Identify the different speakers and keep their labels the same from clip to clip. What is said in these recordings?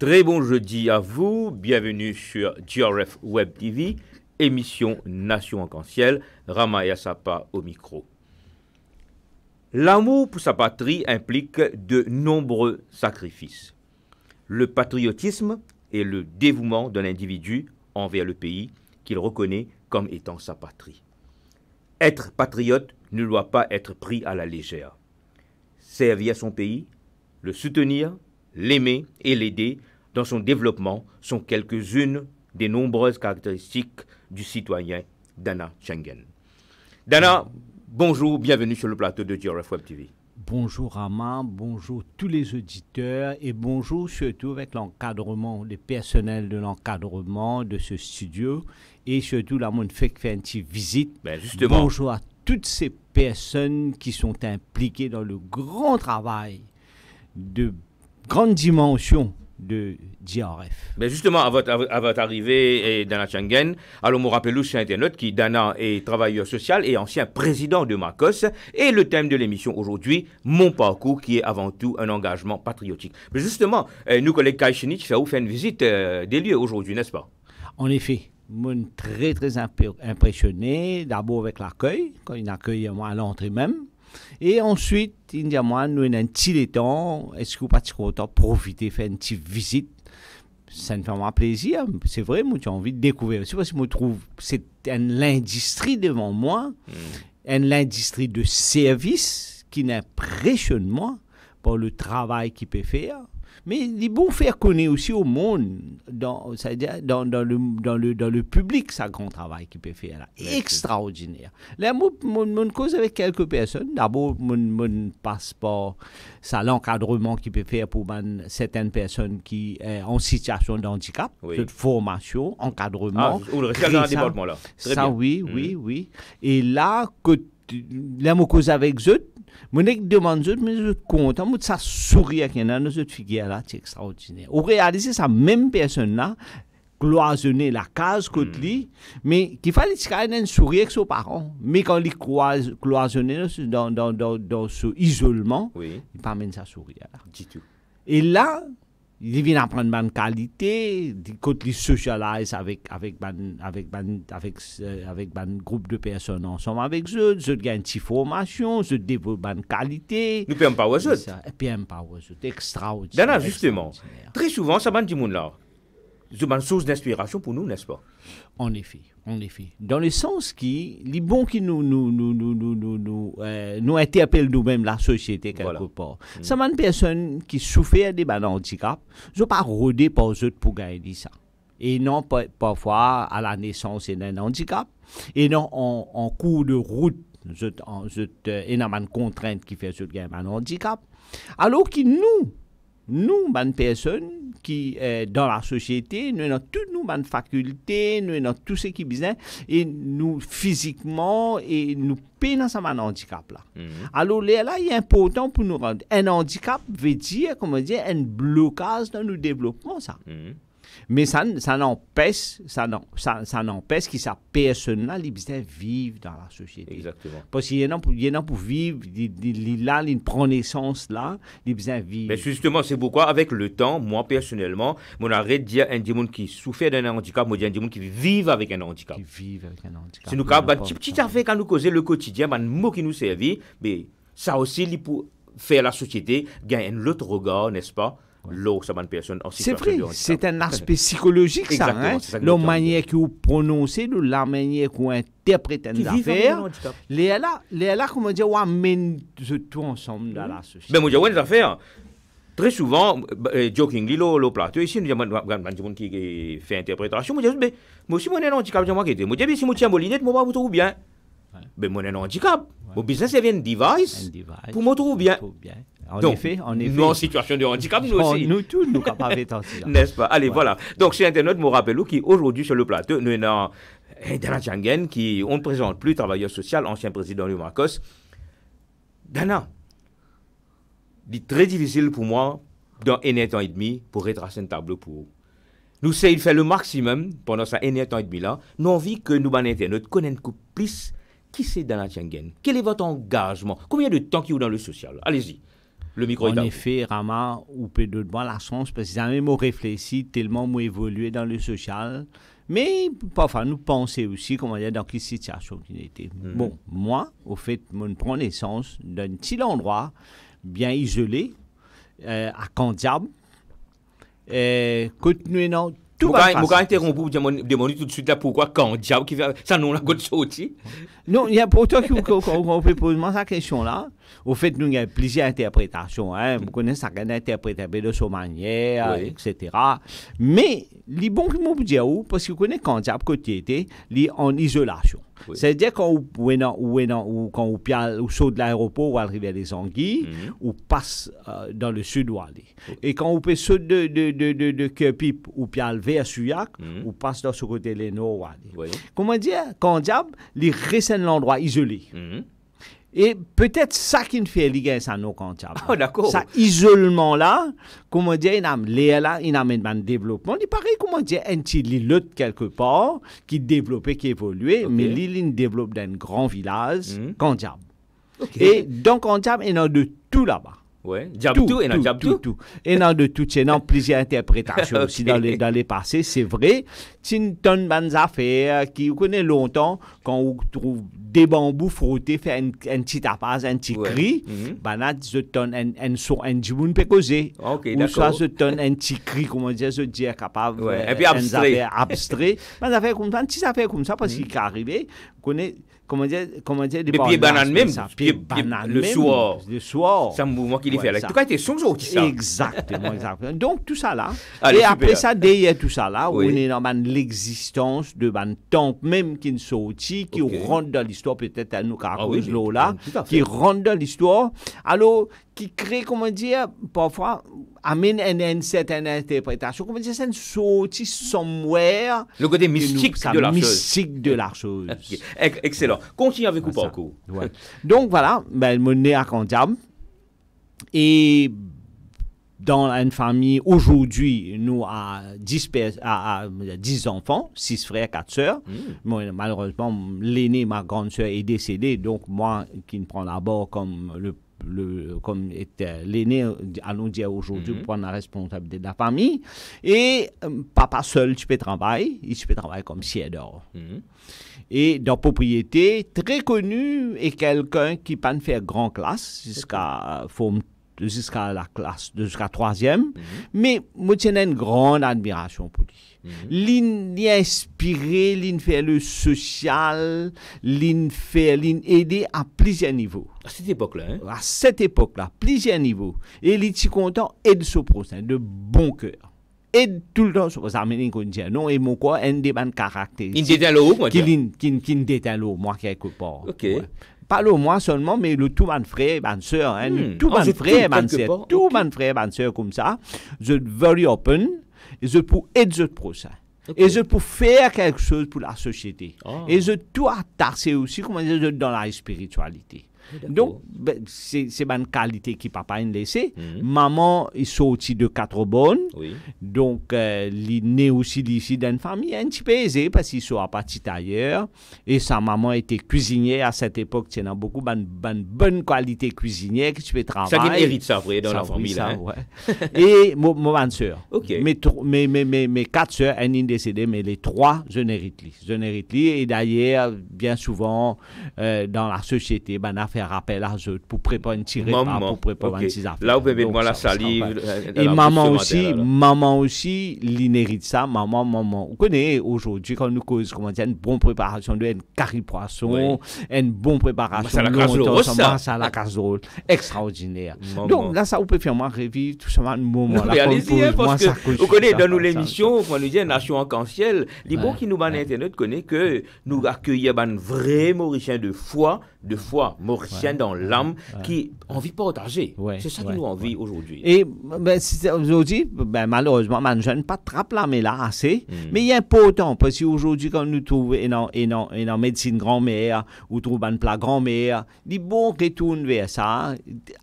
Speaker 1: Très bon jeudi à vous, bienvenue sur GRF Web TV, émission Nation Arc-en-Ciel, Rama Yassapa au micro. L'amour pour sa patrie implique de nombreux sacrifices. Le patriotisme est le dévouement d'un individu envers le pays qu'il reconnaît comme étant sa patrie. Être patriote ne doit pas être pris à la légère. Servir son pays, le soutenir, l'aimer et l'aider dans son développement sont quelques-unes des nombreuses caractéristiques du citoyen Dana Tchengen. Dana, bonjour, bienvenue sur le plateau de GRF Web TV.
Speaker 2: Bonjour Rama, bonjour tous les auditeurs et bonjour surtout avec l'encadrement, le personnel de l'encadrement de ce studio et surtout la monde fait une petite visite.
Speaker 1: Justement.
Speaker 2: Bonjour à toutes ces personnes qui sont impliquées dans le grand travail de grande dimension de GRF.
Speaker 1: Justement, à votre arrivée Dana Tchengen, alors me rappelez sur Internet qui Dana est travailleur social et ancien président de MACOS et le thème de l'émission aujourd'hui, mon parcours qui est avant tout un engagement patriotique. Mais justement, nous collègues Kaïchenich fait une visite des lieux aujourd'hui, n'est-ce pas?
Speaker 2: En effet. Je suis très très impressionné, d'abord avec l'accueil, quand il accueille moi à l'entrée même. Et ensuite, il dit à moi, nous avons un petit temps, est-ce que vous pas content profiter, faire une petite visite? Ça me fait moi plaisir, c'est vrai, moi j'ai envie de découvrir. C'est parce que je trouve c'est l'industrie devant moi, une industrie de service qui m'impressionne moi par le travail qu'il peut faire. Mais il est bon faire connaître aussi au monde, c'est-à-dire dans le public, ça grand travail qu'il peut faire là. Extraordinaire. Là, mon cause avec quelques personnes. D'abord, mon passeport, ça l'encadrement qu'il peut faire pour certaines personnes qui sont en situation de handicap, de formation, encadrement.
Speaker 1: Ou le reste dans le département là.
Speaker 2: Ça, oui. Et là, mon cause avec eux, mon demande mais je suis content, moi ça sourit à quelqu'un, nous autres figures là, c'est extraordinaire. Au réaliser ça même personne là cloisonner la case côté mais qu'il fallait qu'il ait un sourire avec ses parents, mais quand il cloisonner dans ce isolement, il pas même ça sourire là.
Speaker 1: Du tout.
Speaker 2: Et là il vient apprendre bonne qualité, quand il socialise avec groupe de personnes ensemble avec eux, je gagne une petite formation, je développe bonne qualité.
Speaker 1: Nous pouvons pas aux autres.
Speaker 2: Et puis empower c'est extraordinaire.
Speaker 1: Dana, justement, très souvent ça m'a dit mon là. C'est une source d'inspiration pour nous, n'est-ce pas?
Speaker 2: En effet. Dans le sens qui, les bons qui nous interpellent nous-mêmes, la société, quelque part. Ça m'a une personne qui souffre des handicaps, je ne vais pas rôder par eux pour gagner ça. Et non, parfois, à la naissance, il y a un handicap. Et non, en cours de route, il y a une contrainte qui fait gagner un handicap. Alors que nous, bonnes personnes qui dans la société, nous avons toutes nos bonnes facultés, nous avons tout ce qui est besoin, et nous physiquement, et nous payons ça un handicap là. Alors là, il est important pour nous rendre. Un handicap veut dire, comment dire, un blocage dans nos développements, ça. Mais ça n'empêche que sa personne-là, il besoin vivre dans la société.
Speaker 1: Exactement.
Speaker 2: Parce qu'il y en a pour vivre, il prend naissance là, il besoin vivre.
Speaker 1: Mais justement, c'est pourquoi, avec le temps, moi personnellement, on arrête de dire un monde qui souffre d'un handicap, moi, je dis un monde qui vit avec un handicap. C'est nous, quand petit affaire, quand nous causons le quotidien, un mot qui nous servit, mais ça aussi, pour faire la société, gagner un autre regard, n'est-ce pas? Personne en
Speaker 2: c'est vrai, c'est un aspect psychologique ça, hein? La manière que vous prononcez, la manière que vous interprétez une affaire, les là, comment dire, on amène tout ensemble dans la société.
Speaker 1: Mais moi, j'ai des affaires. Très souvent, jokingly, le plateau, ici, nous avons des gens qui font interprétation. Moi, aussi, moi, j'ai un handicap, moi, si moi, tiens, mon lunette, moi, vous trouve bien. Mais moi, j'ai un handicap. Mon business, c'est un device pour me trouver bien.
Speaker 2: En effet.
Speaker 1: Nous, en situation de handicap, nous aussi.
Speaker 2: Nous tous, nous capables d'être
Speaker 1: n'est-ce pas? Allez, voilà. Donc, sur Internet, je me rappelle qui, aujourd'hui, sur le plateau, nous avons Dana Tchengen, qui, on ne présente plus, travailleur social, ancien président du MACOS. Dana, c'est très difficile pour moi, dans un temps et demi, pour retracer un tableau pour vous. Nous essayons de faire le maximum pendant ça un temps et demi là. Nous avons envie que nous, sur Internet, connaissions plus qui c'est Dana Tchengen. Quel est votre engagement? Combien de temps qu'il y a dans le social? Allez-y. Le micro
Speaker 2: En
Speaker 1: est à vous.
Speaker 2: effet, Rama, ou peut de moi la chance, parce que jamais moi réfléchi tellement moi évolué dans le social. Mais parfois, nous pensons aussi, comment dire, dans quelle situation qu'il était. Bon, moi, au fait, je prends naissance d'un petit endroit bien isolé, à Candiab. Continuez, non, tout
Speaker 1: Je
Speaker 2: va
Speaker 1: vais
Speaker 2: passer.
Speaker 1: interrompre pour demander tout de suite là pourquoi quand diable qui fait ça nous la côte sorti.
Speaker 2: Non, il y a pour toi qu'on peut poser cette question-là. Au fait, nous avons plusieurs interprétations. Hein. Vous connaissez ça, qu'on interprète de sa manière,
Speaker 1: Oui.
Speaker 2: etc. Mais, les bons qui m'ont dit, parce que vous connaissez quand diable côté était, il est en isolation.
Speaker 1: Oui.
Speaker 2: C'est-à-dire quand vous saute de l'aéroport ou arrive des Anguilles, ou passe dans le sud ou aller. Et quand vous sautez de Kerpip ou pial vers Suyac, ou passe dans ce côté les nord ou aller.
Speaker 1: Oui.
Speaker 2: Comment dire, quand diable, il reste l'endroit isolé.
Speaker 1: Mhm.
Speaker 2: Et peut-être ça qui nous fait lier ça nos comptables.
Speaker 1: Ah, d'accord.
Speaker 2: Ça isolement-là, comment dire, il amène un développement. Il paraît, comment dire, un petit l'autre quelque part, qui développait, qui évoluait, mais il développe dans un grand village, comptable.
Speaker 1: OK.
Speaker 2: Et donc, comptable, il y en a de tout là-bas.
Speaker 1: Ouais, Diabtou et non Diabtou.
Speaker 2: Et dans de tout, c'est dans plusieurs interprétations aussi dans les passés, c'est vrai. C'est une tonne de affaires qui vous connaissez longtemps, quand on trouve des bambous frottés, fait un petit tapage, un petit cri, ben là, je donne un son, un djiboun peut causer.
Speaker 1: OK,
Speaker 2: Ou soit
Speaker 1: d'accord.
Speaker 2: je donne un petit cri, comment dire, je dis capable.
Speaker 1: Ouais, et puis abstrait.
Speaker 2: Abstrait. Des affaires comme ça, un petit affaire comme ça, parce qu'il est arrivé, vous connaissez, comment dire, des
Speaker 1: pieds bananes même,
Speaker 2: pieds
Speaker 1: pieds-
Speaker 2: bananes
Speaker 1: le
Speaker 2: même,
Speaker 1: soir.
Speaker 2: Le soir.
Speaker 1: C'est un mouvement qu'il
Speaker 2: Ouais,
Speaker 1: fait.
Speaker 2: ça.
Speaker 1: En tout cas, il était son sorti ça.
Speaker 2: Exactement, exactement. Donc, tout ça là.
Speaker 1: Allez,
Speaker 2: Et
Speaker 1: super.
Speaker 2: après ça, derrière tout ça là,
Speaker 1: Oui.
Speaker 2: on est dans l'existence de un temple même qui nous sortit, qui
Speaker 1: Ok.
Speaker 2: rentre dans l'histoire, peut-être à nous, car
Speaker 1: Ah oui,
Speaker 2: cause l'eau là,
Speaker 1: tout à fait.
Speaker 2: qui rentre dans l'histoire. Alors, qui crée, comment dire, parfois, amène une certaine interprétation. Comment dire, c'est une sortie somewhere.
Speaker 1: Le côté
Speaker 2: que
Speaker 1: mystique
Speaker 2: ça,
Speaker 1: de la chose.
Speaker 2: mystique de la chose.
Speaker 1: Ok. Excellent. Continue avec vous
Speaker 2: Ça.
Speaker 1: parcours.
Speaker 2: Ouais. Donc voilà, ben, mon né à Candiam. Et dans une famille, aujourd'hui, nous avons 10 enfants, 6 frères, 4 sœurs. Moi, malheureusement, l'aîné, ma grande sœur, est décédée. Donc, moi, qui me prends d'abord comme comme était l'aîné, allons dire aujourd'hui, pour prendre la responsabilité de la famille. Et papa seul, tu peux travailler. Il peut travailler comme sièdeur. Et dans propriété, très connu, et quelqu'un qui peut faire grand classe jusqu'à la classe, jusqu'à 3e. Mais moi, j'ai une grande admiration pour lui. L'in est inspiré, l'in fait le social, l'in aider à plusieurs niveaux.
Speaker 1: À cette époque-là, hein?
Speaker 2: À cette époque-là, plusieurs niveaux. Et il est content et de ce prochain, de bon cœur. Et tout le temps, ça m'a dit, non, et mon quoi, un des bons caractères.
Speaker 1: Il déteint le haut, moi.
Speaker 2: Qui déteint l'eau, moi, quelque part.
Speaker 1: OK.
Speaker 2: Ouais. Pas le moi seulement, mais le tout mon frère et ma soeur. Hein, tout mon
Speaker 1: je
Speaker 2: frère et
Speaker 1: trouve
Speaker 2: ma
Speaker 1: quelque
Speaker 2: soeur.
Speaker 1: part.
Speaker 2: Tout
Speaker 1: OK.
Speaker 2: mon frère et ma soeur comme ça. Je suis very open. Et je peux aider le prochain.
Speaker 1: OK.
Speaker 2: Et je peux faire quelque chose pour la société.
Speaker 1: Ah.
Speaker 2: Et je tout attaché aussi, comment dire, dans la spiritualité. Donc, c'est une qualité qui papa a laissé. Maman est sortie de 4 bonnes.
Speaker 1: Oui.
Speaker 2: Donc, il est né aussi d'ici d'une famille un petit peu aisée parce qu'il soit parti ailleurs. Et sa maman était cuisinière à cette époque. Tu as beaucoup de bonne qualité cuisinière que tu peux travailler.
Speaker 1: Ça qui hérite ça, après, dans la
Speaker 2: Oui,
Speaker 1: famille,
Speaker 2: ça,
Speaker 1: là. Hein?
Speaker 2: ouais. Et mon soeur.
Speaker 1: OK.
Speaker 2: Mes 4 sœurs, elles sont décédées, mais les 3, je n'hérite pas. Et d'ailleurs, bien souvent, dans la société, on a fait rappel à eux pour préparer un petit repas, pour préparer un petit affaire.
Speaker 1: Là, vous pouvez
Speaker 2: Donc,
Speaker 1: mettre la
Speaker 2: ça,
Speaker 1: salive.
Speaker 2: et maman aussi, l'inhérite ça. Maman. Vous connaissez aujourd'hui, quand nous causons, comment dire, une bonne préparation de curry poisson, une bonne préparation
Speaker 1: à la casserole, ça.
Speaker 2: à la casserole, extraordinaire.
Speaker 1: Maman.
Speaker 2: Donc là, ça vous peut faire moi revivre tout ça, un moment
Speaker 1: Mais
Speaker 2: là.
Speaker 1: allez-y, hein, parce que vous connaissez dans nos émissions, on nous dit Nation Arc-en-Ciel, les bons qui nous ban Internet connaissent que nous accueillons un vrai Mauricien de foi Mauricien dans l'âme, qui a envie de partager. C'est ça qui nous envie aujourd'hui.
Speaker 2: Et aujourd'hui, malheureusement, je ne pas trappe là, mais là, assez. Mais il est important, parce qu'aujourd'hui, quand nous trouvons en médecine grand-mère, ou trouvons un plat grand-mère, il bon retourne vers ça,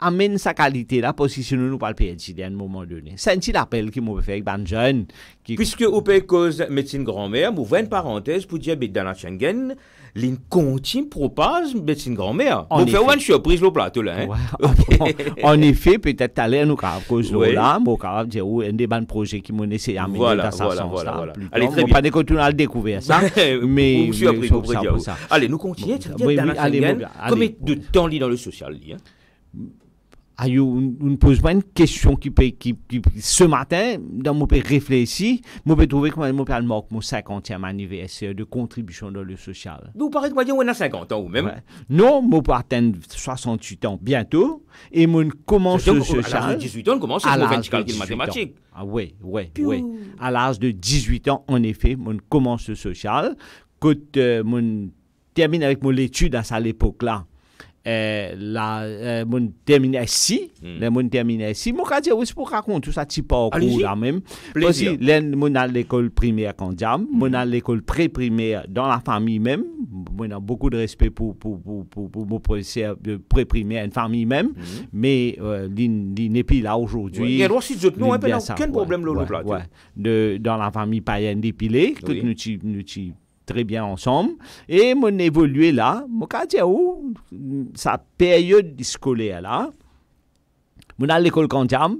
Speaker 2: amène sa qualité là, parce que sinon, nous ne pouvons pas le perdre à un moment donné. C'est un petit appel qui m'a fait avec un jeune.
Speaker 1: Puisque vous pouvez cause médecine grand-mère, vous ouvrez une parenthèse pour dire que dans la Schengen, l'in continue propage médecine grand-mère. Vous fait une surprise au plateau là. Hein?
Speaker 2: Ouais. En effet, peut-être tout à l'heure, nous avons cause là, mais on dire un des bons projets qui m'ont essayé à mener dans sa sens là.
Speaker 1: Allez, très
Speaker 2: bien. Pas des continuer à le découvrir ça, mais
Speaker 1: surprise pour ça. Allez, nous continuons. Combien de temps lit dans le social lit?
Speaker 2: On pose pas une question qui ce matin, dans mon pays réfléchi, je peux trouver comment mon père marque mon 50e anniversaire de contribution dans le social.
Speaker 1: Vous paraît que moi, on a 50 ans ou même?
Speaker 2: Ouais. Non, je peux atteindre 68 ans bientôt et je commence le social.
Speaker 1: À l'âge de 18 ans, on commence à faire du calcul mathématique.
Speaker 2: Ah oui. À l'âge de 18 ans, en effet, je commence le social. Quand je termine avec mon étude à cette époque-là, mon terminé ici, mon cas dire aussi pour raconter tout ça petit parcours là même parce que mon à l'école primaire quand diam, mon à l'école pré-primaire dans la famille même, on a beaucoup de respect pour mon professeur de pré-primaire une famille même, mais il n'est plus là aujourd'hui.
Speaker 1: Il y a aussi d'autres non aucun problème là
Speaker 2: dans la famille païenne dépilée que nous très bien ensemble. Et mon évolué là, mon cas où sa période scolaire là, mon à l'école Candiam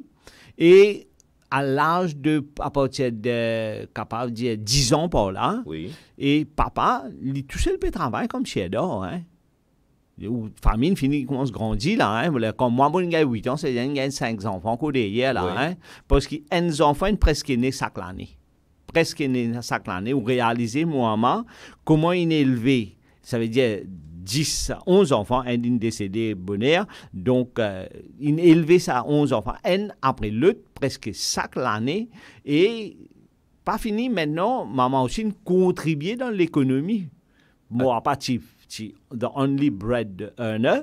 Speaker 2: et à l'âge de à partir de capable dire 10 ans par là.
Speaker 1: Oui.
Speaker 2: Et papa, il touchait le travail comme chez d'or hein. Famille finit commence grandir là hein. Comme moi bon gars 8 ans, c'est un 5 enfants qu'on derrière là hein parce qu'il un enfant presque né chaque année. Presque chaque année, ou réaliser moi comment il est élevé. Ça veut dire 11 enfants, un décédé bonheur. Donc, il est élevé ça 11 enfants, un après l'autre, presque chaque année. Et pas fini maintenant, maman aussi contribué dans l'économie. Moi, à partir the only bread earner,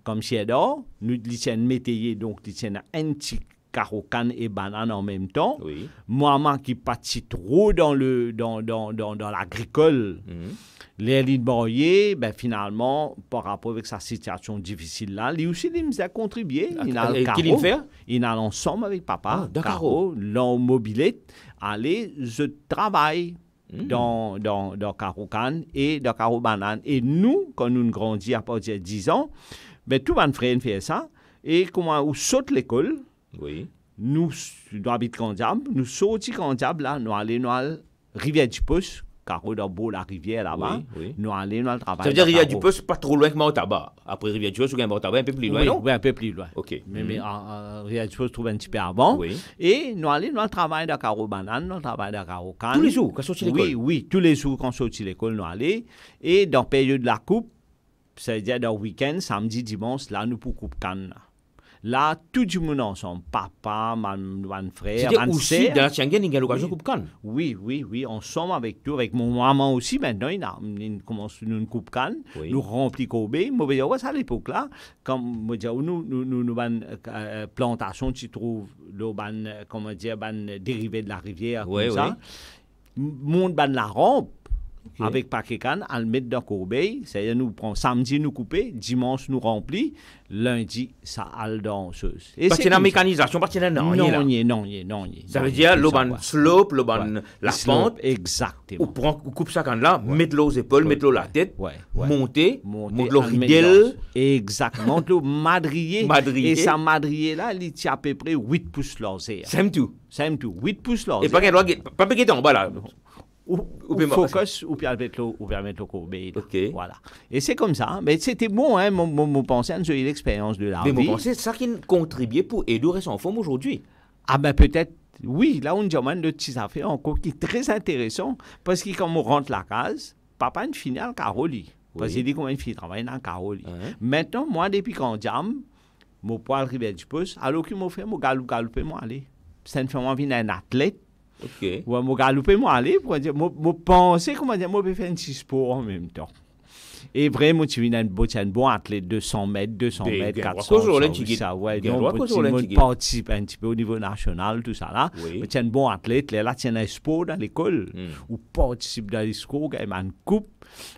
Speaker 2: comme chez d'or, nous disons métayer, donc disons un petit carocan et banane en même temps. Maman qui partit trop dans l'agricole. Les lignes mariées, ben finalement, par rapport avec sa situation difficile là, lui aussi, il nous a contribué. Il a le carreau. Il a ensemble avec papa. Carreau, l'immobilette. Allez, je travaille dans carocan et dans caro banane. Et nous, quand nous grandissons à partir de 10 ans, ben tout mon frère fait ça. Et comment on saute l'école. Nous habitons Candiam, nous sortis Candiam là, nous allons dans la rivière du Pouce, car on a la rivière là-bas, nous allons dans le travail.
Speaker 1: Ça veut dire rivière du Pouce, pas trop loin que Montauban. Après rivière du Pouce, ou Montauban un peu plus loin, non?
Speaker 2: Oui, un peu plus loin.
Speaker 1: OK.
Speaker 2: Mais rivière du Pouce trouve un petit peu avant. Et nous allons dans le travail de Caro Banane, dans le travail de Caro Canne.
Speaker 1: Tous les jours, quand on sortit l'école?
Speaker 2: Oui, tous les jours quand on sortit l'école, nous allons. Et dans la période de la coupe, ça veut dire dans le week-end, samedi, dimanche, là, nous pour coupe canne. Là, tout le monde ensemble, papa, mon frère,
Speaker 1: ma sœur. C'est dans la Tianguène, il y a l'occasion de coupe canne.
Speaker 2: Oui, ensemble avec tout, avec mon maman aussi, maintenant, il commence une coupe canne, nous remplit Kobe. Moi, je dis, à l'époque là, comme nous, plantation, tu trouves, comment dire, dérivé de la rivière, comme ça. Monde la rampe. Avec paquet canne, on le met dans corbeille, c'est-à-dire nous prend samedi nous couper, dimanche nous remplit, lundi ça alle dans chose.
Speaker 1: Et c'est la mécanisation, parce que non. Ça veut dire l'oban slope, l'oban la pente,
Speaker 2: exactement.
Speaker 1: On coupe ça canne là, mettre l'eau aux épaules, mettre l'eau la tête, monter l'eau ridelle,
Speaker 2: exactement, l'eau madrier. Et ça madrier là, il tient à peu près 8 pouces lancés.
Speaker 1: C'est tout,
Speaker 2: 8 pouces lancés.
Speaker 1: Et pas qu'il en bas là.
Speaker 2: Ou focus ou permettre le courbé. Voilà. Et c'est comme ça. Mais c'était bon, hein, mon pensée, j'ai eu l'expérience de la vie.
Speaker 1: Mais mon pensée, c'est ça qui contribue pour aider son forme aujourd'hui.
Speaker 2: Ah ben peut-être, oui. Là, on demande de petites affaires encore qui est très intéressant. Parce que quand on rentre la case, papa ne finit le caroli. Parce qu'il dit comment il finit travailler dans le caroli. Maintenant, moi, depuis quand j'aime, mon poil rivière du pouce, alors qu'il m'a fait, mon galouper, moi aller. C'est une femme qui vient un athlète.
Speaker 1: OK.
Speaker 2: Ouais, moi galouper moi aller pour dire moi penser comment dire moi faire un petit sport en même temps. Et vraiment tu viens un bon athlète 200 mètres 400 ça ouais donc tu participes un petit peu au niveau national tout ça là. Tu es un bon athlète là tu as un sport dans l'école ou participe dans les scores gagne une coupe.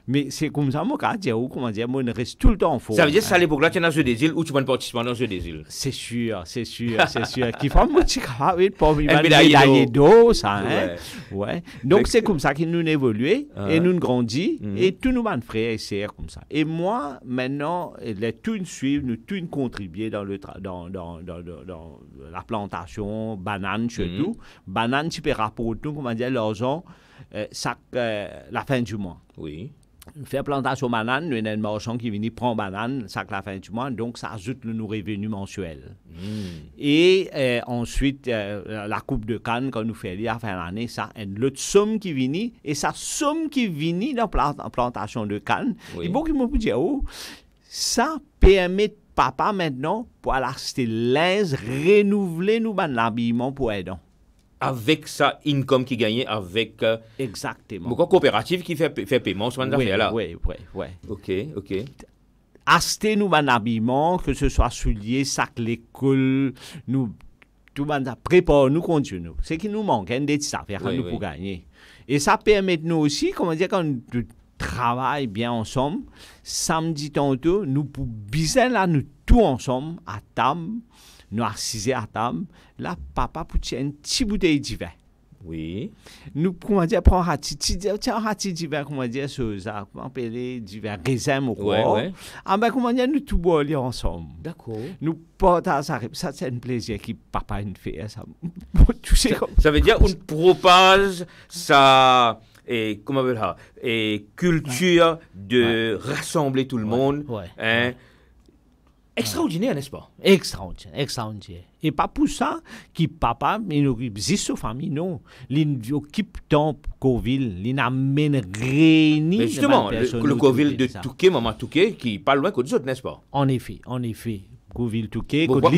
Speaker 2: Mais c'est comme ça, moi, comment dire, moi, je reste tout le temps en forme.
Speaker 1: Ça veut dire que ça, à l'époque-là, tu es dans le jeu des îles ou tu vas participer dans le jeu des îles?
Speaker 2: C'est sûr. Qui fait moi, tu es capable de médailler d'eau, ça, hein? Ouais. Donc, c'est comme ça que nous évoluons et nous grandissons. Et tous nos frères, PCR comme ça. Et moi, maintenant, les tous suivent, nous tous contribuer dans la plantation, banane surtout. Banane, tu peux rapporter, comment dire, l'argent, la fin du mois.
Speaker 1: Oui.
Speaker 2: Faire plantation banane, nous avons un marchand qui vient prendre banane, ça la fin du mois, donc ça ajoute nos revenus mensuels. Et ensuite, la coupe de canne, quand nous faisons à la fin de l'année, ça a une autre somme qui vient, et sa somme qui vient dans la plantation de canne,
Speaker 1: Oui.
Speaker 2: et bon, qui m'ont dit, oh, ça permet papa maintenant pour aller acheter linge, renouveler nous l'habillement pour aider.
Speaker 1: Avec sa income qui gagnait avec
Speaker 2: Exactement.
Speaker 1: beaucoup coopérative qui fait paiement sur une affaire là.
Speaker 2: Oui.
Speaker 1: OK.
Speaker 2: Acheter nous un habillement, que ce soit souliers, sac l'école, nous tout le monde prépare nous contre nous. C'est qui nous manque, des petites affaires nous pour gagner. Et ça permet nous aussi, comment dire, quand nous travaillons bien ensemble, samedi tantôt, nous pour bien là, nous tous ensemble à table. Nous assisons à table, là, papa pour une petite bouteille de vin.
Speaker 1: Oui.
Speaker 2: Nous, comment dire, prendre un petit de vin, comment dire, ça, comment appeler, du vin raisin ou quoi.
Speaker 1: Ouais.
Speaker 2: Ah ben, comment dire, nous tout boire ensemble.
Speaker 1: D'accord.
Speaker 2: Nous portons ça, c'est un plaisir qui papa nous fait, ça. Tu sais comme
Speaker 1: Ça veut dire qu'on propage sa comment on appelle ça, culture de rassembler tout le monde. Hein. Extraordinaire, n'est-ce pas?
Speaker 2: Extraordinaire. Et pas pour ça que papa, il existe sa famille, non. Il occupe tant Coville, il amène réuni.
Speaker 1: Mais justement, le Coville de Touquet, Maman Touquet, qui pas loin que des autres, n'est-ce pas?
Speaker 2: En effet. Coville Touquet,
Speaker 1: pourquoi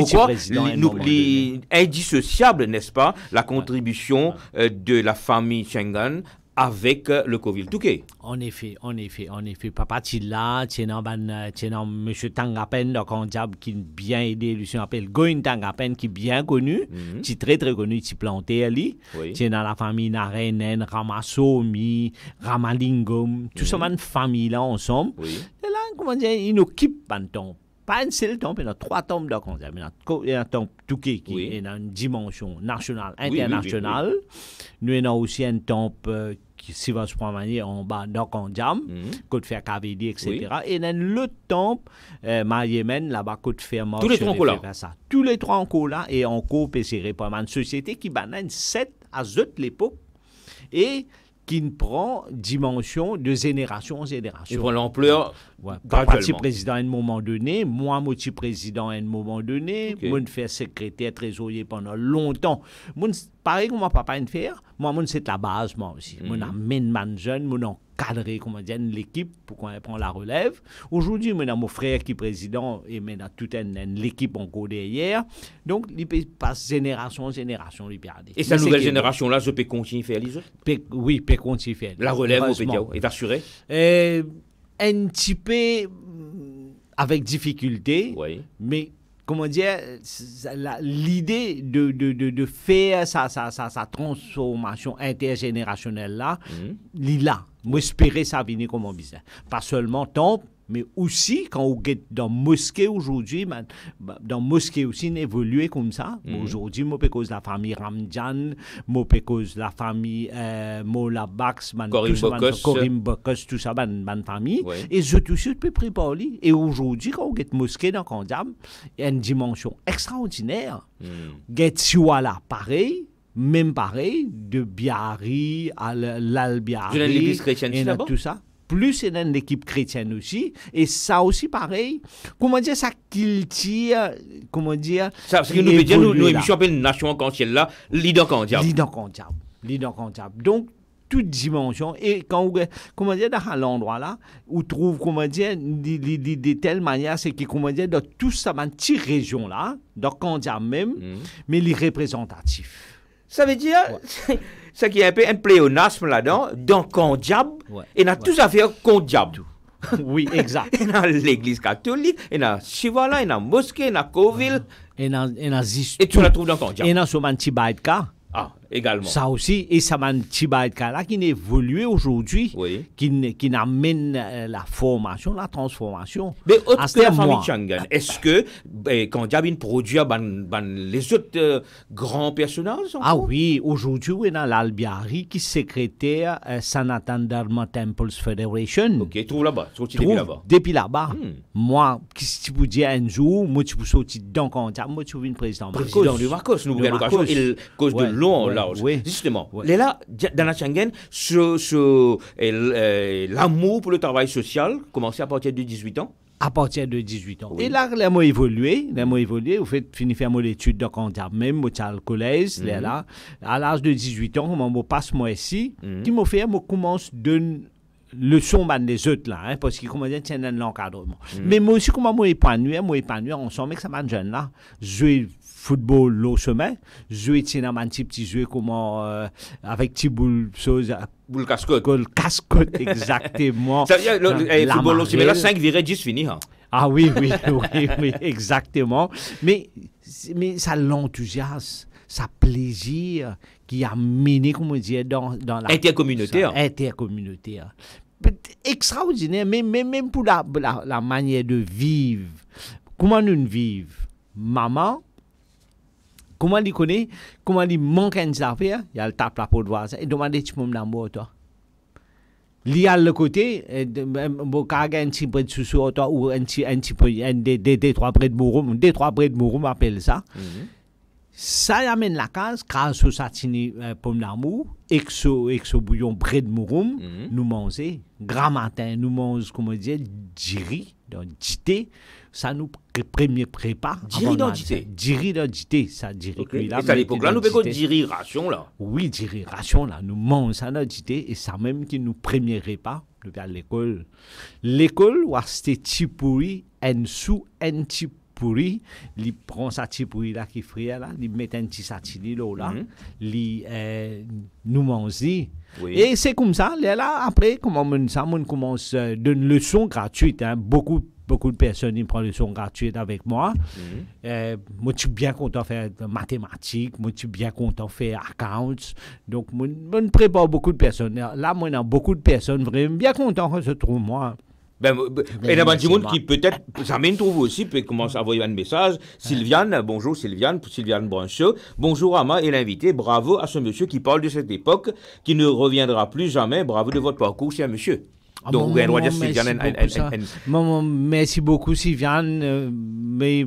Speaker 1: indissociable, n'est-ce pas, la contribution de la famille Schengen avec le Coville Touquet.
Speaker 2: En effet. Papa, tu là, tu es dans M. Tangapen, donc un diable qui bien aidé, lui, s'appelle Goin Tangapen, qui est bien connu, qui est très connu, qui est planté, lui. Tu es dans la famille Narenen, Ramasomi, Ramalingom, tout ça, une famille là, ensemble. Et là, comment dire, ils occupent un temps. Pas un seul temple, il y a 3 temples de Kondia. Il y a un temple Touquet qui est dans une dimension nationale, internationale. Nous avons aussi un temple qui, si vous prenez en bas de Kondia, côte faire KVD, etc. Et dans le temple, Yémen, là-bas, côte faire
Speaker 1: tous les 3 encore là.
Speaker 2: Tous les 3 encore là, et encore PCR pour une société qui banane 7 à 8 l'époque. Et qui prend dimension de génération en génération.
Speaker 1: Et pour l'ampleur,
Speaker 2: Papa est président à un moment donné, moi, je suis président à un moment donné, moi, je fais secrétaire trésorier pendant longtemps. Pareil comme mon papa fait, moi, c'est la base, moi aussi. Moi, j'amène les jeunes, moi, encadrer, comment dire, l'équipe pour qu'on prenne la relève. Aujourd'hui, moi, mon frère qui est président et maintenant toute l'équipe encore derrière. Donc, il passe génération en génération.
Speaker 1: Et cette nouvelle génération-là, je peux continuer à faire les autres?
Speaker 2: Oui, peut continuer à faire.
Speaker 1: La relève est assurée?
Speaker 2: Un petit peu avec difficulté, mais comment dire, l'idée de faire sa transformation intergénérationnelle là, là, moi j'espérais ça venir comme un business. Pas seulement temple, mais aussi quand on est dans mosquée aujourd'hui, dans mosquée aussi, on évolue comme ça. Aujourd'hui, moi, cause la famille Ramjan, moi, cause la famille Mola Bax, Corim Bokos, tout ça, ban famille. Et je tout de suite peux préparer. Et aujourd'hui, quand on est mosquée dans Kandjab, il y a une dimension extraordinaire. Get Siwala, pareil. Même pareil, de Biarri à l'Albiari.
Speaker 1: L'église chrétienne,
Speaker 2: et tout ça. Plus c'est dans l'équipe chrétienne aussi. Et ça aussi, pareil. Comment dire, ça culture, comment dire.
Speaker 1: Ça, parce que nous veut dire, nous émission appelle Nation Cantielle là, Lidan Candiable.
Speaker 2: Donc, toute dimension. Et quand vous, comment dire, dans l'endroit là, vous trouvez, comment dire, de telle manière, c'est que, comment dire, dans tout ça, dans petite région là, dans Candiable même, mais les représentatifs.
Speaker 1: Ça veut dire, ça qui est un peu un pléonasme là-dedans, dans Candiable, et dans tout ça fait Candiable.
Speaker 2: Oui, exact.
Speaker 1: Et dans l'église catholique, et dans Chivala, et dans mosquée, et dans Coville.
Speaker 2: Et dans
Speaker 1: et tu la trouves dans Candiable.
Speaker 2: Et dans ce petit baïtka.
Speaker 1: également.
Speaker 2: Ça aussi, et ça m'a un petit là qui évolue aujourd'hui,
Speaker 1: Oui.
Speaker 2: qui amène la formation, la transformation.
Speaker 1: Mais autre
Speaker 2: Ah,
Speaker 1: que la
Speaker 2: c'était
Speaker 1: famille
Speaker 2: moi.
Speaker 1: Changan, est-ce que quand Diabine produit les autres grands personnages
Speaker 2: Ah
Speaker 1: encore?
Speaker 2: oui, aujourd'hui, on a l'Albiari qui est secrétaire Sanatan Dharma Temples Federation.
Speaker 1: Ok, trouve là-bas, sorti
Speaker 2: Trouve
Speaker 1: depuis là-bas.
Speaker 2: depuis là-bas.
Speaker 1: Hmm.
Speaker 2: Moi, si tu peux dire un jour, moi, tu peux sortir dans le contact, moi, tu viens président Marcos.
Speaker 1: Président de Marcos, nous
Speaker 2: De
Speaker 1: avons l'occasion,
Speaker 2: Marcos.
Speaker 1: et cause de
Speaker 2: Ouais,
Speaker 1: long,
Speaker 2: ouais,
Speaker 1: là aussi.
Speaker 2: ouais.
Speaker 1: Justement,
Speaker 2: Ouais.
Speaker 1: là, dans la Changan, l'amour pour le travail social commençait à partir de 18 ans.
Speaker 2: À partir de 18 ans.
Speaker 1: Oui.
Speaker 2: Et là, les mots évolué, vous faites finir faire mon étude de comptable même, moi, au collège, là, à l'âge de 18 ans, comment je passe moi ici, qui m'a fait, moi, commence de leçon des autres là, hein, parce que comment dire, c'est un encadrement. Mais moi aussi, comment moi épanouir ensemble avec ça man jeune là, jouer football le sommet, jouer cinéma un petit jeu comment avec petit boule chose
Speaker 1: Boule cascotte.
Speaker 2: cascotte exactement.
Speaker 1: Ça veut dire, le
Speaker 2: La
Speaker 1: football aussi, mais là,
Speaker 2: marelle.
Speaker 1: 5,10 fini. Hein.
Speaker 2: Ah oui, oui, exactement. Mais ça l'enthousiasme, ça plaisir qui a mené, comme on dit, dans la
Speaker 1: Intercommunautaire.
Speaker 2: intercommunautaire. Extraordinaire, mais même pour la manière de vivre. Comment nous vivons? Maman, comment il connaît, comment il manque une affaire, il y a le tape la peau de voisin, et demande si tu peux me l'amour, toi. Il y a le côté, bon, quand il y a un petit peu de sous toi, ou un petit peu, des trois près de Mouroum, des trois près de Mouroum, appelle ça. Ça amène la case, grâce au satini pomme d'amour, exo bouillon près de Mouroum, nous manger. Grand matin, nous mangeons, comme on dit, djiri, donc djité. Ça nous premier prépa.
Speaker 1: Djiri dans djité.
Speaker 2: Djiri dans djité, ça djiri.
Speaker 1: Okay. Et à l'époque là, nous avons djiri ration là.
Speaker 2: Oui, djiri ration là, nous mangeons ça dans djité, et ça même qui nous premier repas depuis à l'école. L'école, c'était tipouri, en sous, en tipouri, il prend sa tipouri là qui frit là, il met un petit satini là, il nous mange.
Speaker 1: Oui.
Speaker 2: Et c'est comme ça, là, après, comment on commence d'une leçon gratuite, hein, beaucoup de personnes ils prennent des leçons gratuites avec moi. Moi, je suis bien content de faire mathématiques, moi, je suis bien content de faire accounts. Donc, moi, je prépare beaucoup de personnes. Là, moi, il y a beaucoup de personnes vraiment bien contents que je trouve moi.
Speaker 1: Et il y a des gens qui peut-être, ça m'en trouve aussi, peut commencer à envoyer un message. Sylviane, bonjour Sylviane Brancheux. Bonjour Ama et l'invité. Bravo à ce monsieur qui parle de cette époque, qui ne reviendra plus jamais. Bravo de votre parcours, cher monsieur. Donc, vous avez Sylviane.
Speaker 2: Merci beaucoup, Sylviane. Mais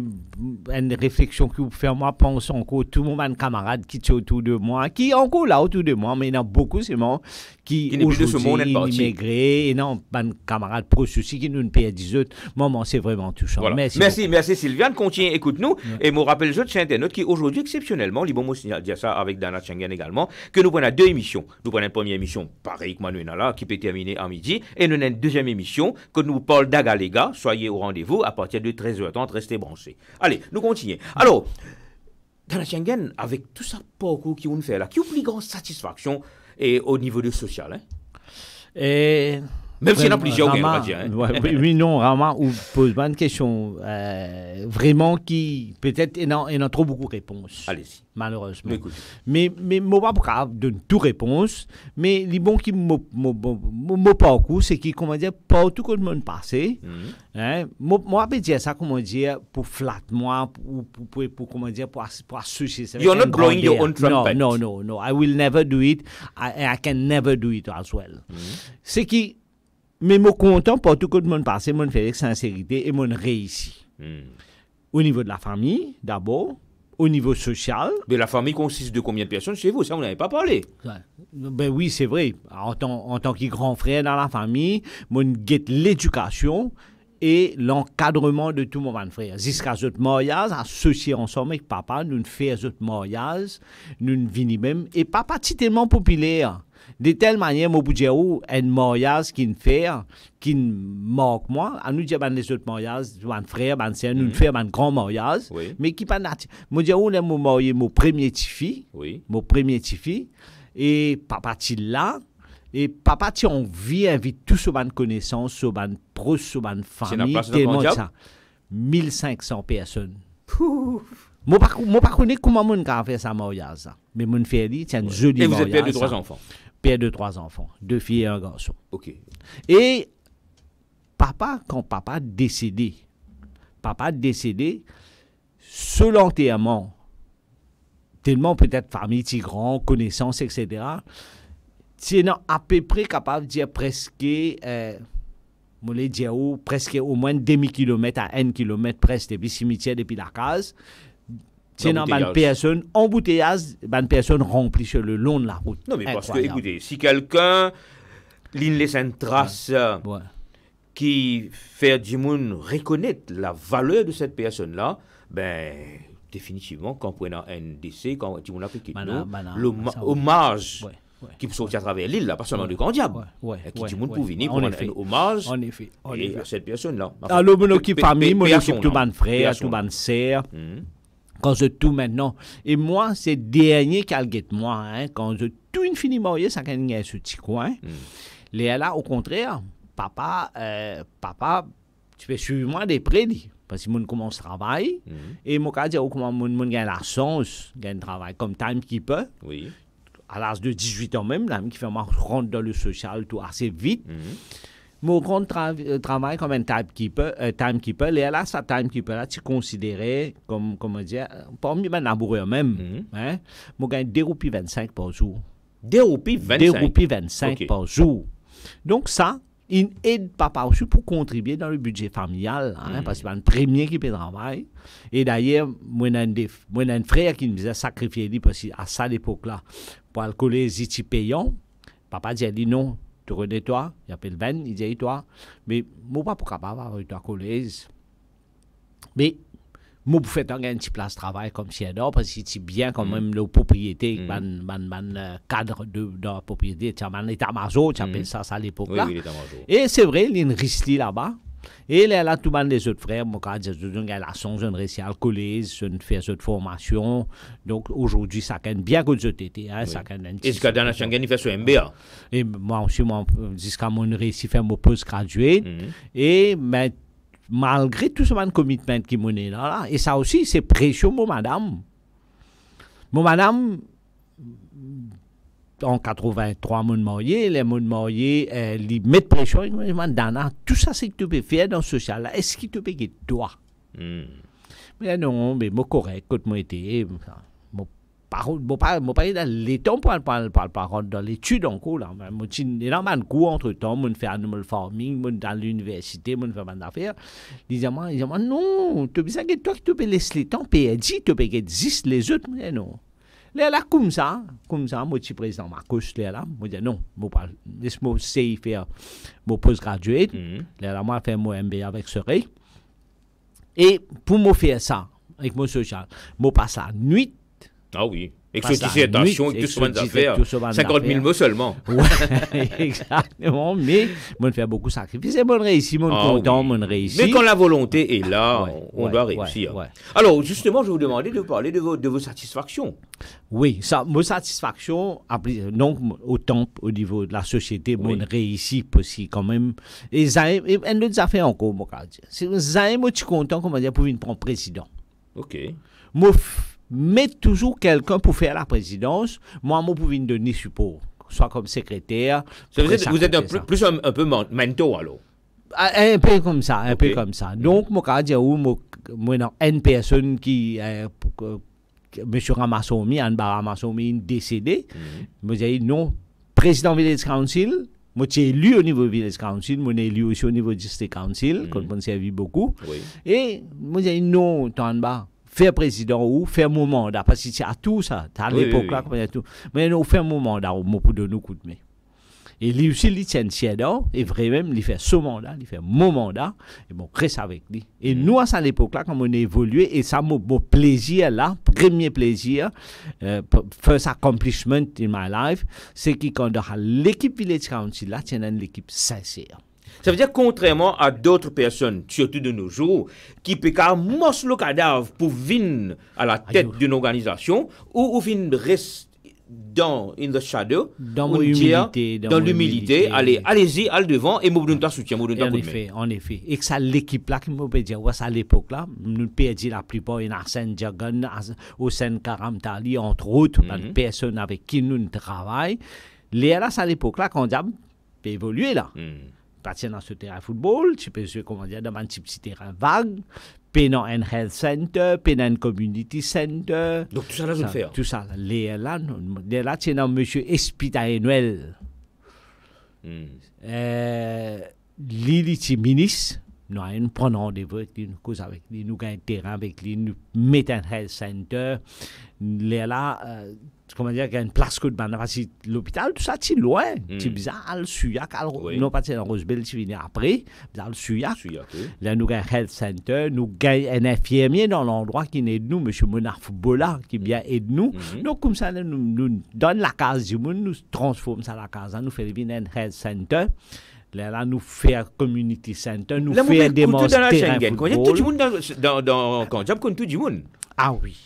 Speaker 2: une réflexion que vous faites, moi, pense encore tout le monde, camarade qui est autour de moi, qui est encore là autour de moi, mais il y en a beaucoup, c'est moi, qui aujourd'hui immigré, et non, un camarade proche aussi qui nous payent 10 autres. Maman, c'est vraiment touchant.
Speaker 1: Voilà. Merci Sylviane. Continue, écoute-nous. Et me rappelle les autres chez Internet qui aujourd'hui, exceptionnellement, les bons dire ça avec Dana Changan également, que nous prenons 2 émissions. Nous prenons une première émission, pareil que Manuel là, qui peut terminer à midi, et nous avons une deuxième émission que nous parlons d'Agalega. Soyez au rendez-vous à partir de 13h30, restez branchés. Allez, nous continuons. Alors, Dana Changan, avec tout ça parcours qui vous fait là, qui a une plus grande satisfaction et au niveau de social, hein? Même s'il y en a plusieurs, on va dire.
Speaker 2: Oui, non, vraiment, ou pose une question vraiment qui, peut-être, il y a trop beaucoup de réponses.
Speaker 1: Allez-y.
Speaker 2: Malheureusement. Mais moi, pas donner toute réponse, mais les bons qui me parcours, c'est qui, comment dire, partout que le monde passé, moi, je peux dire ça, comment dire, pour flatter moi, pour comment dire, pour associer ça.
Speaker 1: You're not blowing your own trumpet.
Speaker 2: No, I will never do it, I can never do it as well. C'est qui, mais je suis content pour tout le monde passé, je fais avec sincérité et je réussis. Au niveau de la famille, d'abord, au niveau social.
Speaker 1: Mais la famille consiste de combien de personnes chez vous? Ça, vous n'avez pas parlé.
Speaker 2: Ben oui, c'est vrai. En tant que grand frère dans la famille, je guette l'éducation et l'encadrement de tout mon frère. Jusqu'à notre mariage, associés ensemble avec papa, nous faisons notre mariage, nous venons même. Et papa, c'est tellement populaire. De telle manière, moi, je dis, un mariage qui fait, qui marque moi, à nous dire, les autres mariages, mon frère, mon sœur, nous faisons un grand mariage, mais qui pas natif. Moi, je dis, on a marié mon premier petit-fils, et papa, tu là, et papa, tu as envie d'inviter tous sur ma connaissance, sur ma proche, sur ma famille, tellement ça. 1500 personnes. Moi, pas connais comment mon a fait ça, mariage, ça. Mais mon frère, c'est un joli
Speaker 1: Et vous
Speaker 2: mariage.
Speaker 1: êtes père de 3 enfants.
Speaker 2: Père de 3 enfants, 2 filles et un garçon.
Speaker 1: Ok.
Speaker 2: Et quand papa décédé, seul l'enterrement, tellement peut-être famille, grand, connaissance, etc., c'est à peu près capable de dire presque, presque au moins demi-kilomètre à 1 kilomètre presque depuis le cimetière, depuis la case. C'est une personne, embouteillage, une personne remplie sur le long de la route.
Speaker 1: Non, mais parce que, écoutez, si quelqu'un laisse une trace qui fait du monde reconnaître la valeur de cette personne-là, ben, définitivement, quand on prend un décès, quand on a fait l'hommage qui peut sortir à travers l'île, là, pas seulement de grand diable, qui du monde pour venir pour rendre un hommage à cette personne-là.
Speaker 2: Alors, mon équipe famille, mon équipe tout mon frère, tout mon sœur. Quand je tout maintenant. Et moi, c'est dernier qu'elle moi, hein, quand je tout infiniment, ça quand il ce petit coin. Là, au contraire, papa, tu peux suivre moi des prédits. Parce que mon commence travail. Et mon cas, comment mon gagne la chance, gagne travail comme timekeeper.
Speaker 1: Oui.
Speaker 2: À l'âge de 18 ans même, là, qui fait moi rentrer dans le social tout assez vite. Mon grand travail comme un timekeeper, et là, ça timekeeper, là, tu considérais comme, comment dire, parmi mes laboureurs même, hein, moi, gagne 2,25 par jour.
Speaker 1: 2,25
Speaker 2: par jour. Donc, ça, il aide papa aussi pour contribuer dans le budget familial, hein, parce qu'il y a un premier qui peut travailler. Et d'ailleurs, moi, j'ai un frère qui me disait sacrifier lui, parce qu'à ça, l'époque-là, pour le collège, il payant. Papa dit non. Tu connais toi, il appelle Ben, il dit toi, mais moi pas pour capable avec toi collège. Mais moi pour faire une petite place de travail comme si d'or parce que c'est bien quand même la propriété, cadre de la propriété, tu as un état-major, tu appelles ça à l'époque là.
Speaker 1: Oui,
Speaker 2: et c'est vrai, il y a une risque là-bas. Et là, tout le monde des autres frères, moi, quand j'ai la chance, je réussi à le collège, je fais cette formation. Donc, aujourd'hui, ça gagne bien que je t'étais. Hein,
Speaker 1: et ce que dans la chambre, il fait sur MBA.
Speaker 2: Et moi aussi, jusqu'à mon réussi à faire mon post-graduate. Et mais, malgré tout ce commitment qui m'a donné là, et ça aussi, c'est précieux, mon madame. Mon madame, en 83, mon marié, les mon marié, ils mettent pression, ils me demandent, Dana, tout ça, c'est que tu peux faire dans ce social-là, est-ce qu'il te paye toi? Mais non, mais moi, correct, quand moi, été, mon parole dans les temps pour parole dans l'étude en cours, là, moi, il y a un cours entre temps, moi, fait animal farming, moi, dans l'université, moi, fait des affaires, ils disent, non, tu sais que toi, qui te peux laisser les temps, PhD, tu peux existe les autres, mais non. Là, comme ça, moi, je suis président Marcus, là, moi, je dis non, laisse-moi essayer de faire mon post-graduate. Là, moi, je fais mon MBA avec ce ré. Et pour me faire ça, avec mon social, je passe la nuit.
Speaker 1: Ah oui. Et que ce qui attention, et tout ce monde affaires, 50 000 mots seulement.
Speaker 2: Oui, exactement. Mais on fait beaucoup de sacrifices. Et on réussit, on est content, on réussit.
Speaker 1: Mais quand la volonté est là, on doit réussir. Alors, justement, je vais vous demander de parler de vos satisfactions.
Speaker 2: Oui, mes satisfactions, donc, autant au niveau de la société, on réussit aussi quand même. Et un autre affaire encore, moi, je suis content, comment dire, pour venir prendre président.
Speaker 1: OK.
Speaker 2: Mais toujours quelqu'un pour faire la présidence, moi, je peux donner support, soit comme secrétaire.
Speaker 1: Vous êtes plus un peu mentor, alors?
Speaker 2: Un peu comme ça, peu comme ça. Donc, moi, une personne qui, M. Ramassoumi, Anne Ramassoumi, décédé, je dis non, président Village Council, moi, j'ai élu au niveau Village Council, moi, j'ai élu aussi au niveau District Council, qu'on a servi beaucoup. Et moi, j'ai dit non, t'en bas. Faire président ou faire mon mandat, parce que c'est à tout ça, à l'époque là, comme il y a tout. Mais nous, faire mon mandat, pour donner un coup de main. Et lui aussi, il tient tièdor, et vraiment, il fait ce mandat, il fait mon mandat, et bon, reste avec lui. Et nous, à l'époque là, quand on a évolué, et ça, mon plaisir là, premier plaisir, first accomplishment in my life, c'est que quand l'équipe Village Council là, c'est une équipe sincère.
Speaker 1: Ça veut dire contrairement à d'autres personnes, surtout de nos jours, qui peuvent mosser le cadavre pour venir à la tête d'une organisation ou venir dans in the shadow,
Speaker 2: Dans
Speaker 1: on
Speaker 2: l'humilité,
Speaker 1: dans l'humilité, allez-y, allez devant et vous donne ta soutien, vous donne ta
Speaker 2: En
Speaker 1: coup de main.
Speaker 2: effet, en effet. Et que ça, l'équipe là, qui me peut dire, ouais, ça à l'époque là, nous perdons la plupart, il y a Arsène Djagan, Hossein Karamtali, entre autres, une personne avec qui nous travaillons. Là, c'est à l'époque là qu'on a évolué là. Partir dans ce terrain de football, tu peux jouer, comment dire, dans un petit terrain vague, dans un health center, dans un community center.
Speaker 1: Donc tout ça là, je le fais.
Speaker 2: Tout ça, là, tu es dans monsieur Espitaï-Noël. Lili ministre, nous prenons rendez-vous avec lui, nous causons avec lui, nous gagnons un terrain avec lui, nous mettons un health center. Là, comment dire, il y a une place que parce que l'hôpital, tout ça, c'est loin. C'est bizarre, le Suyac, non pas dans Rosebell, tu viens après, dans le Suyac. Là, nous gagnons un health center, nous gagnons un infirmier dans l'endroit qui aide nous, M. Monarf Bola, qui vient aide nous. Donc, comme ça, nous donne la case du monde, nous transformons ça la case, nous faisons un health center. Là, nous faisons community center, nous faisons des terrains de football.
Speaker 1: Tout le monde dans Kanjab, comme tout le monde.
Speaker 2: Ah oui.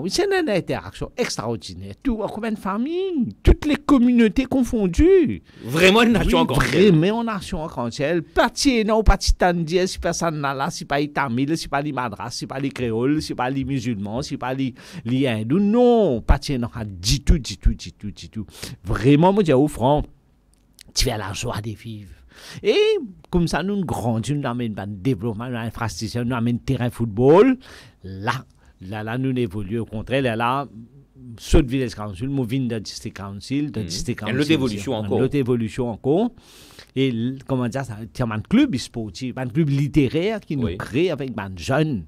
Speaker 2: C'est une interaction extraordinaire. Combien de familles, toutes les communautés confondues.
Speaker 1: Vraiment une nation en
Speaker 2: grand ciel. Vraiment une nation en grand ciel. Parti non, parti tandier, si personne n'a là, si pas les Tamil, si pas les Madras, si pas les Créoles, si pas les musulmans, si pas les hindous. Non, parti non, du tout. Vraiment, moi, je dis au front, tu as la joie de vivre. Et comme ça, nous grandissons, nous avons un développement, nous avons une infrastructure, nous avons un terrain de football. Là, nous évoluons au contraire. Là, saut de Village Council, nous venons de District Council.
Speaker 1: L'autre évolution encore. Et comment dire, c'est un club sportif, un club littéraire qui nous crée avec des jeunes.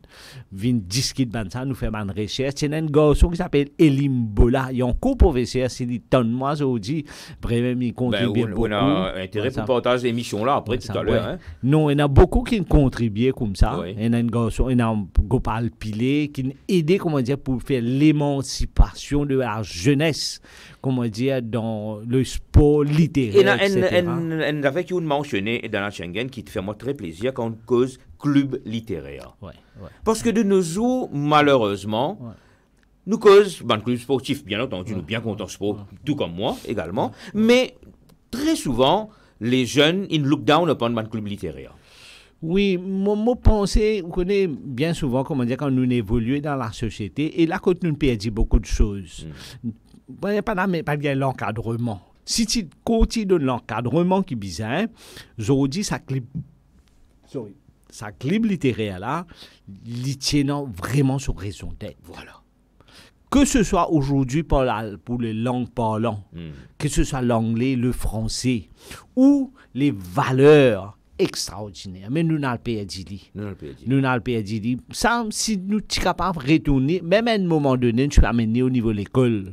Speaker 1: Vin discuter de ça, nous faisons une recherche. C'est un garçon qui s'appelle Elim Bola. Il y a un co-professeur, c'est dit, moi, je dis, vraiment, il contribue beaucoup. On a intérêt pour partager l'émission là après tout à l'heure.
Speaker 2: Non, il y en a beaucoup qui contribuent comme ça. Il y a un garçon, il y a un Gopal Pilé qui nous aide, comment dire, pour faire l'émancipation de la jeunesse, comment dire, dans le sport littéraire, etc.
Speaker 1: Avec une mentionné dans la Schengen qui te fait moi très plaisir quand on cause club littéraire. Parce que de nos jours, malheureusement, nous cause un club sportif, bien entendu, nous bien contents sport, tout comme moi également, mais très souvent, les jeunes, ils look down upon un club littéraire.
Speaker 2: Oui, moi pensée, vous connaissez bien souvent, comment dire, quand nous évoluons dans la société, et là, quand nous perdons beaucoup de choses, pas bien l'encadrement. Si tu continues de l'encadrement qui est bizarre, je dis sa clip littéraire là, il tient vraiment sur raison d'être. Voilà. Que ce soit aujourd'hui pour les langues parlantes, que ce soit l'anglais, le français, ou les valeurs extraordinaires. Mais nous n'avons pas perdu. Nous n'avons pas perdu. Ça, si nous sommes capables de retourner, même à un moment donné, nous sommes amenés au niveau de l'école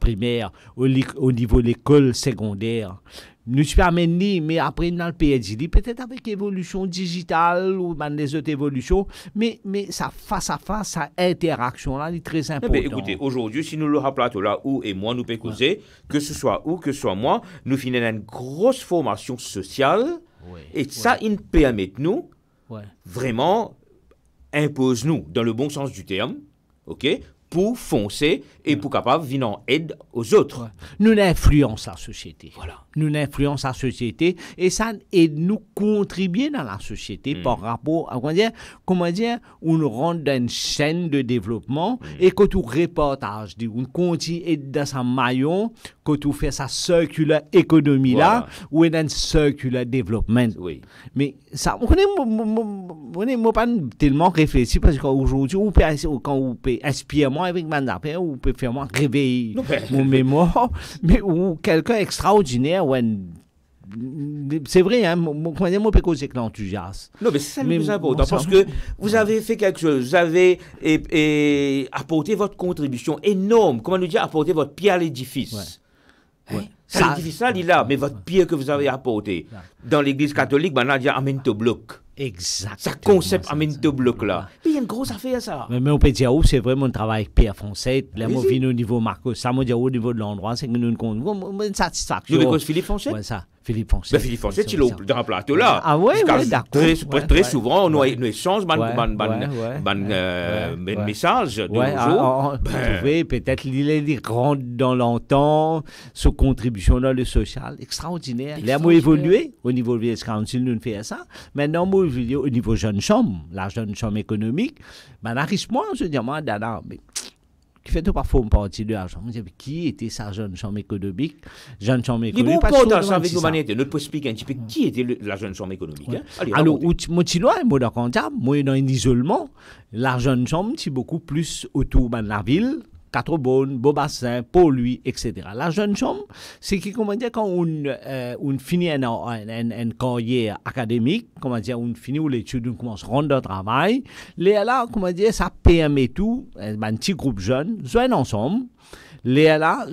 Speaker 2: primaire, au niveau de l'école secondaire. Nous sommes amenés, mais après, nous n'avons pas perdu. Peut-être avec l'évolution digitale ou des autres évolutions, mais ça face à face, ça interaction-là, est très importante.
Speaker 1: Écoutez, aujourd'hui, si nous le rappelons là, où et moi, nous pouvons causer, que ce soit où, que ce soit moi, nous finissons une grosse formation sociale. Et ça, il permet nous, vraiment, impose-nous, dans le bon sens du terme, pour foncer et pour capable venir en aide aux autres.
Speaker 2: Nous influençons la société. Nous influençons la société et ça aide nous contribuer dans la société par rapport à, comment dire, on rentre dans une chaîne de développement et que tout reportage, on continue dans sa maillon, que tout fait sa circular économie là, ou dans circular développement. Mais ça, on n'est pas tellement réfléchi parce qu'aujourd'hui, quand on peut inspirer moi avec mon affaire, on peut faire moi réveiller mon mémoire, mais ou quelqu'un extraordinaire. C'est vrai, hein, moi, je peux causer que l'enthousiasme.
Speaker 1: Non, mais c'est ça le plus important, parce que vous avez fait quelque chose, vous avez apporté votre contribution énorme, comment nous dire, apporté votre pierre à l'édifice. L'édifice, ça, il est là, mais votre pierre que vous avez apporté. Dans l'église catholique, on a dit Amen to bloc.
Speaker 2: Exactement.
Speaker 1: Ce concept Amen to bloc là. Il y a une grosse affaire, ça.
Speaker 2: Mais on peut dire, c'est vraiment un travail avec Pierre Foncette. Là, moi, je au niveau Marcos. Ça, moi, dire au niveau de l'endroit, c'est que nous avons une satisfaction.
Speaker 1: Nous, Philippe Foncette?
Speaker 2: Ouais, ça. Philippe Foncé.
Speaker 1: Ben, Philippe Foncé, tu l'as dans le plateau là.
Speaker 2: Ah ouais, ouais, d'accord.
Speaker 1: Très souvent, nous échangeons
Speaker 2: ouais.
Speaker 1: messages de
Speaker 2: Ouais,
Speaker 1: nos jours.
Speaker 2: vous pouvez peut-être il rentre dans longtemps, sa contribution dans le social, extraordinaire. Là, moi, évolué au niveau de VS Council, nous faisons ça. Maintenant, moi, au niveau jeune chambre, la jeune chambre économique, ben, arrive-moi, je dis, moi, Dana, mais qui fait tout parfois une partie de l'argent. Je dis, qui était sa jeune chambre économique? Jeune chambre économique.
Speaker 1: Il est bon dans avec l'humanité. Nous pouvons expliquer un petit peu qui était la jeune chambre économique.
Speaker 2: Ouais.
Speaker 1: Hein? Allez,
Speaker 2: alors, moi, dans comptable, moi, dans un isolement, la jeune chambre, c'est beaucoup plus autour de la ville. Quatre bonnes, beau bassin, pour lui, etc. La jeune chambre, c'est que, comment dire, quand on finit une carrière académique, comment dire, on finit l'étude, on commence à rendre le travail, là, comment dire, ça permet tout, un petit groupe jeune, joindre ensemble. Là,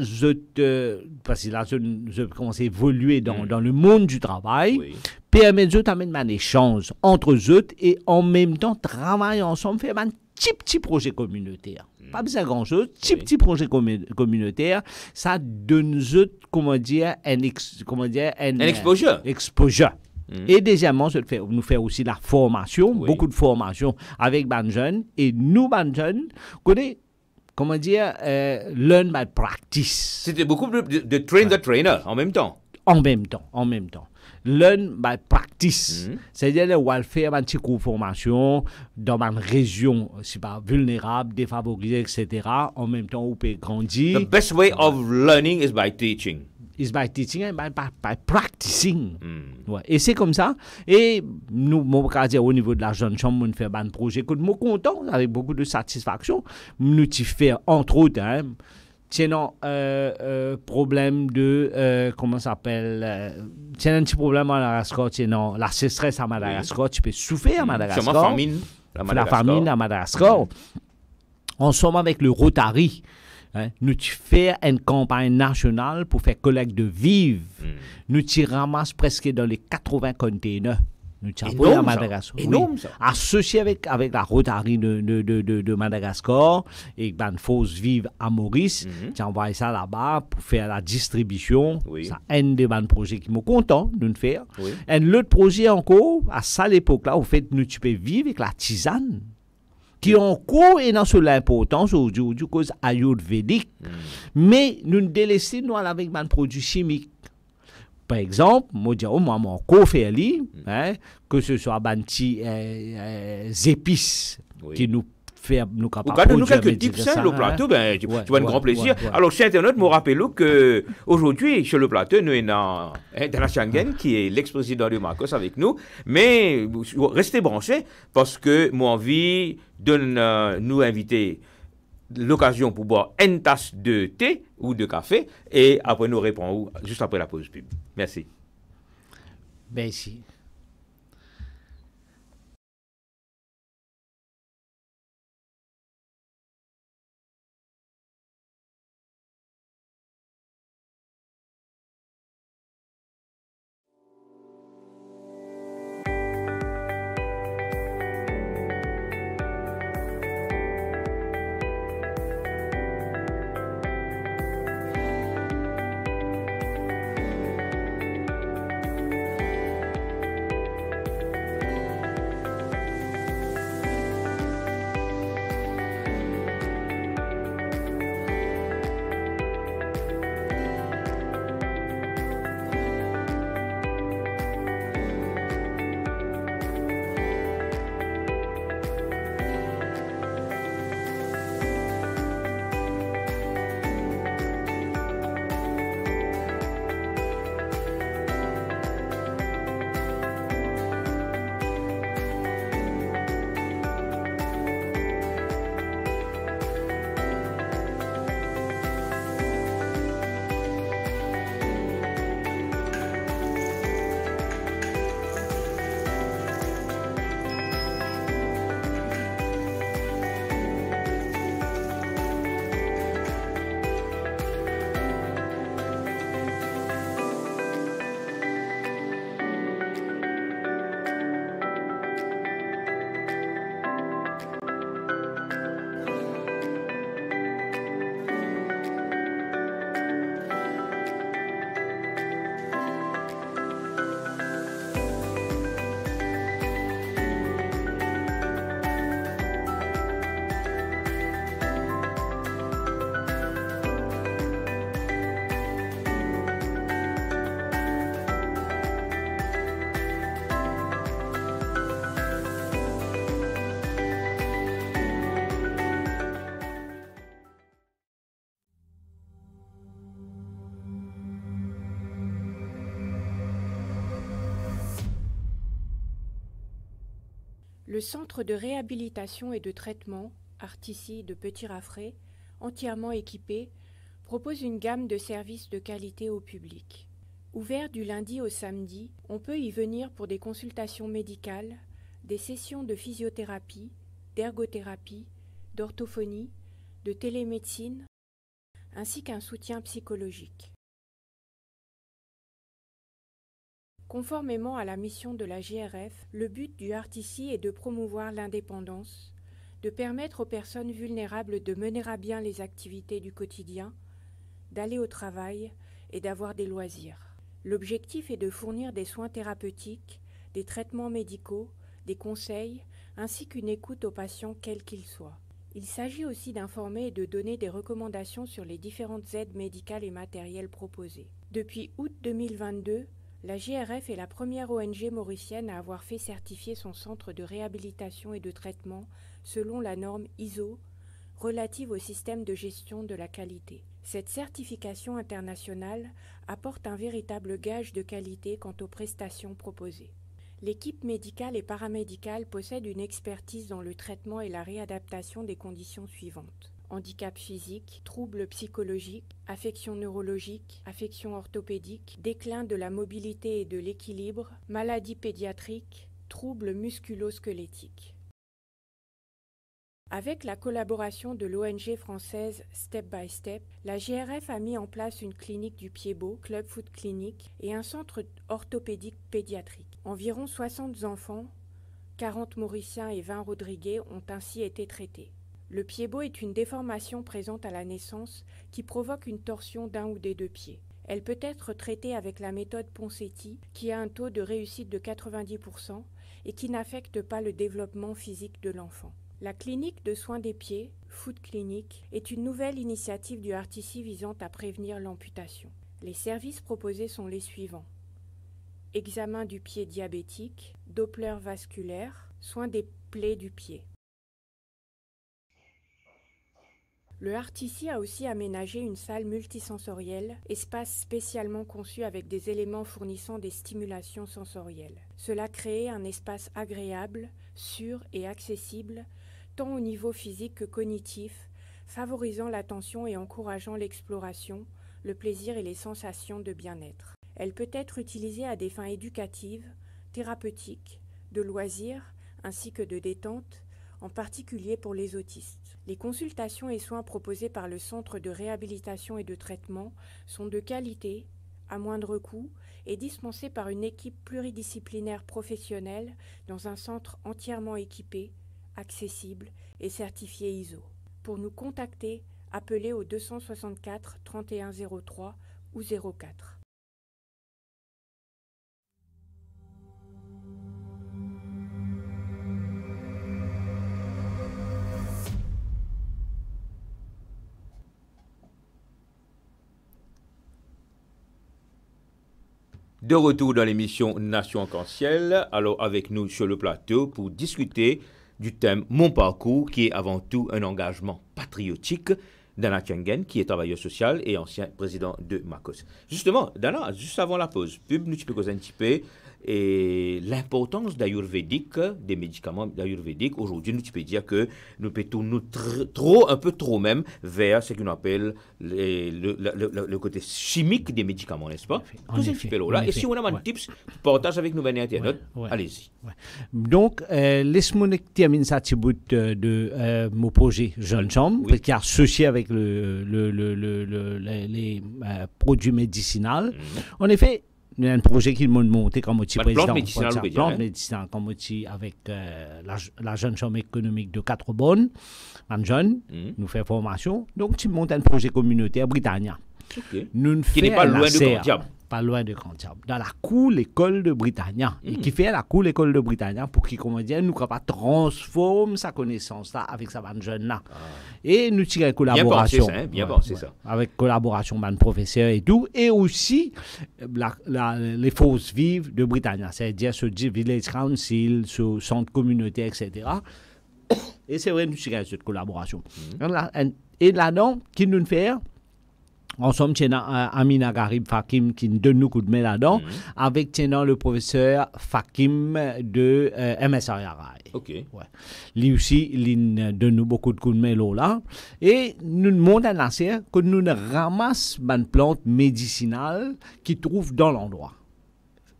Speaker 2: parce que là, je commence à évoluer dans le monde du travail, oui. Permet de t'amener un échange entre eux et en même temps travailler ensemble, faire un petit projet communautaire. Pas besoin de grand-chose, petit projet communautaire, ça donne, comment dire, un exposure. Et deuxièmement, nous fait aussi la formation, beaucoup de formation avec les jeunes. Et nous, les jeunes, comment dire, learn by practice.
Speaker 1: C'était beaucoup de train the trainer en même temps.
Speaker 2: En même temps. Learn by practice. C'est-à-dire, on va faire un petit cours de formation dans une région, c'est pas vulnérable, défavorisée, etc. En même temps, on peut grandir.
Speaker 1: The best way of learning is by teaching.
Speaker 2: Is by teaching and by practicing. Ouais. Et c'est comme ça. Et nous, mon cas dire au niveau de la jeune chambre, on fait un projet que nous sommes contents, avec beaucoup de satisfaction. Nous t'y fait entre autres, tiens, problème de, comment ça s'appelle, tiens, un petit problème à Madagascar, tiens, la sécheresse à Madagascar, tu peux souffrir à Madagascar. La famine à Madagascar. Ensemble avec le Rotary, nous faisons une campagne nationale pour faire collecte de vivres. Nous ramassons presque dans les 80 containers. Nous avons à Madagascar.
Speaker 1: Énorme, ça.
Speaker 2: Associé avec la Rotary de Madagascar et une fausse vive à Maurice. Tu envoies ça là-bas pour faire la distribution. Oui. C'est un des projets qui me content de nous faire. Oui. Et l'autre projet encore, à ça l'époque-là, au fait, nous tu peux vivre avec la tisane. Qui ont encore énormément l'importance du cause ayurvédique. Mais nous délaissons nous avec un produit chimique. Par exemple, moi, mon co-fait que ce soit des épices qui nous fait nous capables
Speaker 1: nous quelques tips sur le plateau, tu vois un grand plaisir. Alors, sur Internet, je me rappelle qu'aujourd'hui, sur le plateau, nous avons Dana Shangen, qui est l'ex-président de Marcos avec nous. Mais restez branchés parce que moi, envie de nous inviter l'occasion pour boire une tasse de thé ou de café et après nous répondons juste après la pause pub. Merci.
Speaker 2: Merci.
Speaker 3: Le centre de réhabilitation et de traitement, Artissi de Petit-Raffray, entièrement équipé, propose une gamme de services de qualité au public. Ouvert du lundi au samedi, on peut y venir pour des consultations médicales, des sessions de physiothérapie, d'ergothérapie, d'orthophonie, de télémédecine, ainsi qu'un soutien psychologique. Conformément à la mission de la GRF, le but du Artissi est de promouvoir l'indépendance, de permettre aux personnes vulnérables de mener à bien les activités du quotidien, d'aller au travail et d'avoir des loisirs. L'objectif est de fournir des soins thérapeutiques, des traitements médicaux, des conseils, ainsi qu'une écoute aux patients quels qu'ils soient. Il s'agit aussi d'informer et de donner des recommandations sur les différentes aides médicales et matérielles proposées. Depuis août 2022, la GRF est la première ONG mauricienne à avoir fait certifier son centre de réhabilitation et de traitement selon la norme ISO relative au système de gestion de la qualité. Cette certification internationale apporte un véritable gage de qualité quant aux prestations proposées. L'équipe médicale et paramédicale possède une expertise dans le traitement et la réadaptation des conditions suivantes: handicap physique, troubles psychologiques, affections neurologiques, affections orthopédiques, déclin de la mobilité et de l'équilibre, maladies pédiatriques, troubles musculo-squelettiques. Avec la collaboration de l'ONG française Step by Step, la GRF a mis en place une clinique du Pied-Beau, Club Foot Clinic, et un centre orthopédique pédiatrique. Environ 60 enfants, 40 Mauriciens et 20 Rodriguais ont ainsi été traités. Le Pied-Beau est une déformation présente à la naissance qui provoque une torsion d'un ou des deux pieds. Elle peut être traitée avec la méthode Ponseti, qui a un taux de réussite de 90% et qui n'affecte pas le développement physique de l'enfant. La clinique de soins des pieds, Foot Clinic, est une nouvelle initiative du Artissi visant à prévenir l'amputation. Les services proposés sont les suivants: examen du pied diabétique, Doppler vasculaire, soins des plaies du pied. Le Artissi a aussi aménagé une salle multisensorielle, espace spécialement conçu avec des éléments fournissant des stimulations sensorielles. Cela crée un espace agréable, sûr et accessible, tant au niveau physique que cognitif, favorisant l'attention et encourageant l'exploration, le plaisir et les sensations de bien-être. Elle peut être utilisée à des fins éducatives, thérapeutiques, de loisirs, ainsi que de détente, en particulier pour les autistes. Les consultations et soins proposés par le Centre de réhabilitation et de traitement sont de qualité, à moindre coût, et dispensés par une équipe pluridisciplinaire professionnelle dans un centre entièrement équipé, accessible et certifié ISO. Pour nous contacter, appelez au 264 31 03 ou 04.
Speaker 1: De retour dans l'émission Nation Arc-en-Ciel, alors avec nous sur le plateau pour discuter du thème Mon parcours, qui est avant tout un engagement patriotique. Dana Tiengen, qui est travailleur social et ancien président de Makos. Justement, Dana, juste avant la pause pub, nous peux causer un petit peu et l'importance d'ayurvédique, des médicaments d'ayurvédique. Aujourd'hui, nous peux dire que nous peut tourner un peu trop même vers ce qu'on appelle le côté chimique des médicaments, n'est-ce pas? Tout ce petit peu là. Et si on a un tips, partage avec nous, internautes. Allez-y.
Speaker 2: Ouais. Donc, laisse-moi terminer ça petit bout de mon projet Jeune Chambre, qui est associé avec les produits médicinaux. En effet, il y a un projet qui m'a monté comme outil président. Plante médicinale comme outil avec la Jeune Chambre économique de Quatre-Bonnes. Un jeune, nous fait formation. Donc, tu montes un projet communautaire britannique.
Speaker 1: Qui n'est pas loin de Candiac.
Speaker 2: Pas loin de Candiac. Dans la cour l'école de Britannia. Et qui fait la cour l'école de Britannia pour qu'il, comment dire, nous capable transforme sa connaissance là avec sa bande jeune là. Et nous tirons une collaboration.
Speaker 1: Bien pensé ça.
Speaker 2: Avec collaboration de professeurs et tout. Et aussi les forces vives de Britannia. C'est-à-dire ce Village Council, ce centre communautaire, etc. Et c'est vrai, nous tirons cette collaboration. Et là-dedans, qui nous fait En somme, tu as Amina Garib Fakim qui nous donne nous coup de main là-dedans, avec le professeur Fakim de MSRI.
Speaker 1: Ok.
Speaker 2: Ouais. Lui aussi, il donne nous beaucoup de coups de main là. Et nous montrons à Nasser que nous ramassons une plante médicinale qui trouve dans l'endroit.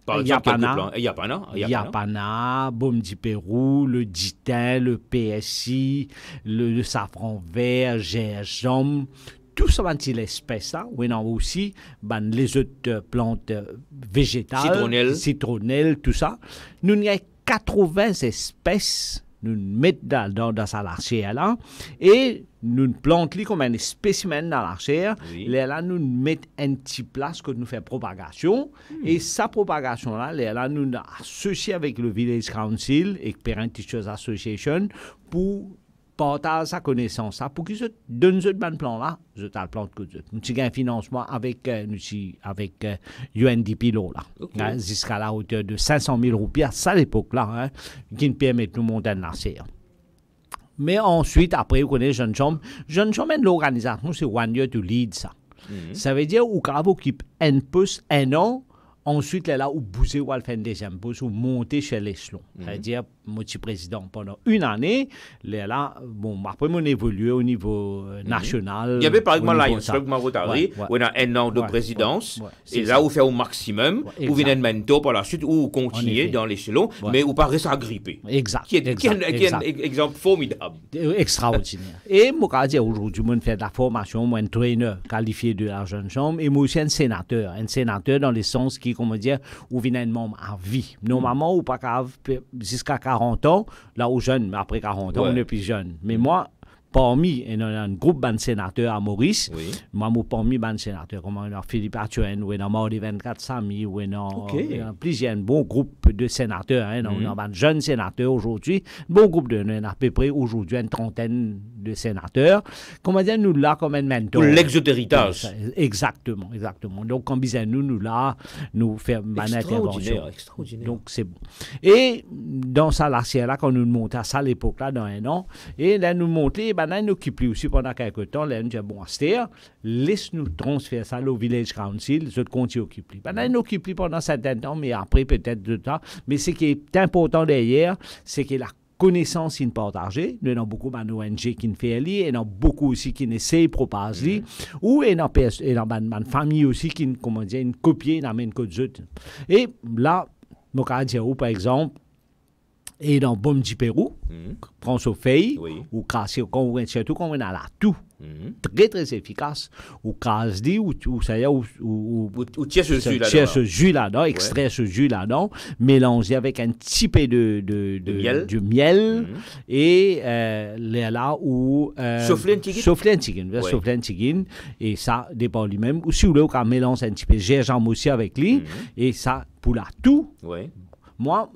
Speaker 1: Par exemple,
Speaker 2: Yapana, Baume du Pérou, le ditin, le PSI, le safran vert, gingembre, tout ça, c'est l'espèce là. On a aussi les autres plantes végétales, citronnelle, tout ça. Nous avons 80 espèces. Nous mettons dans sa larchère là et nous plantons comme un spécimen dans la larchère.
Speaker 1: Oui.
Speaker 2: Là, nous mettons un petit place que nous faisons propagation. Et sa propagation là, nous associons avec le Village Council et Parent Teachers Association pour partager sa connaissance là, pour qu'ils se donnent ce plan là, je te le plante que nous avons un financement avec UNDP là,
Speaker 1: Okay.
Speaker 2: jusqu'à la hauteur de 500 000 roupies à ça l'époque là, qui nous permet de nous monter un narcissique. Mais ensuite, après, vous connaissez Jeune Chambre. Jeune Chambre, l'organisation, c'est One Year to Lead ça. Ça veut dire qu'on occupe un poste, un an. Ensuite, là, où bouger, ou faire un deuxième poste, ou monter chez l'échelon. C'est-à-dire, moi, je suis président pendant une année. Là, bon, après, on évolue au niveau national.
Speaker 1: Il y avait par exemple l'Alliance Mavotari, où on a un an de présidence, et là, vous faites au maximum, vous venez de mentor par la suite, ou vous continuez dans l'échelon, mais vous paraissez agrippé.
Speaker 2: Exact.
Speaker 1: Qui est un exemple formidable.
Speaker 2: Extraordinaire. Et moi, quand je dis aujourd'hui, je fais de la formation, moi, un traîneur qualifié de la Jeune Chambre, et moi aussi un sénateur dans le sens qui, comment dire, où vient un membre à vie. Normalement, ou pas jusqu'à 40 ans, là où jeune, mais après 40 ans, on est plus jeune. Mais moi, parmi un groupe de sénateurs à Maurice, moi, parmi les sénateurs, comme on a Philippe Atuen, ou on a Mardi 24 Samy, ou on a plusieurs bons groupes de sénateurs. On a un jeune sénateur aujourd'hui, un bon groupe de, on a à peu près aujourd'hui une trentaine de sénateurs. Comment dire, nous là comme un mentor.
Speaker 1: Pour l'ex-héritage.
Speaker 2: Exactement. Donc, comme disait nous là, nous faisons une intervention.
Speaker 1: Extraordinaire.
Speaker 2: Donc, c'est bon. Et dans ça, là, quand nous montons à ça à l'époque, là, dans un an, et là, nous montons, nous occupons aussi pendant quelques temps, là, nous disons, bon, Astér, laisse-nous transférer ça au Village Council, je continue à occuper. Nous occupons pendant un certain temps, mais après, peut-être 2 temps. Mais ce qui est important derrière, c'est que la connaissance in partagée. Nous avons beaucoup d'ONG qui nous fait lire, et nous avons beaucoup aussi qui essaient de propager, ou et nous avons une famille aussi qui, comment dire, une copie, une amène que d'autres. Et là, nous avons dit, par exemple, et dans Baume du Pérou, prend sa feuille, ou casse, surtout quand on a là tout. Très, très efficace. Ou casse dit, ou ça y est, ou
Speaker 1: tire ce
Speaker 2: jus là-dedans, extrait ce jus là-dedans, mélangé avec un petit peu de miel, et là où. Souffler un tigine, et ça dépend lui-même. Ou si vous voulez, on mélange un petit peu de gingembre aussi avec lui, et ça, pour la tout. Moi,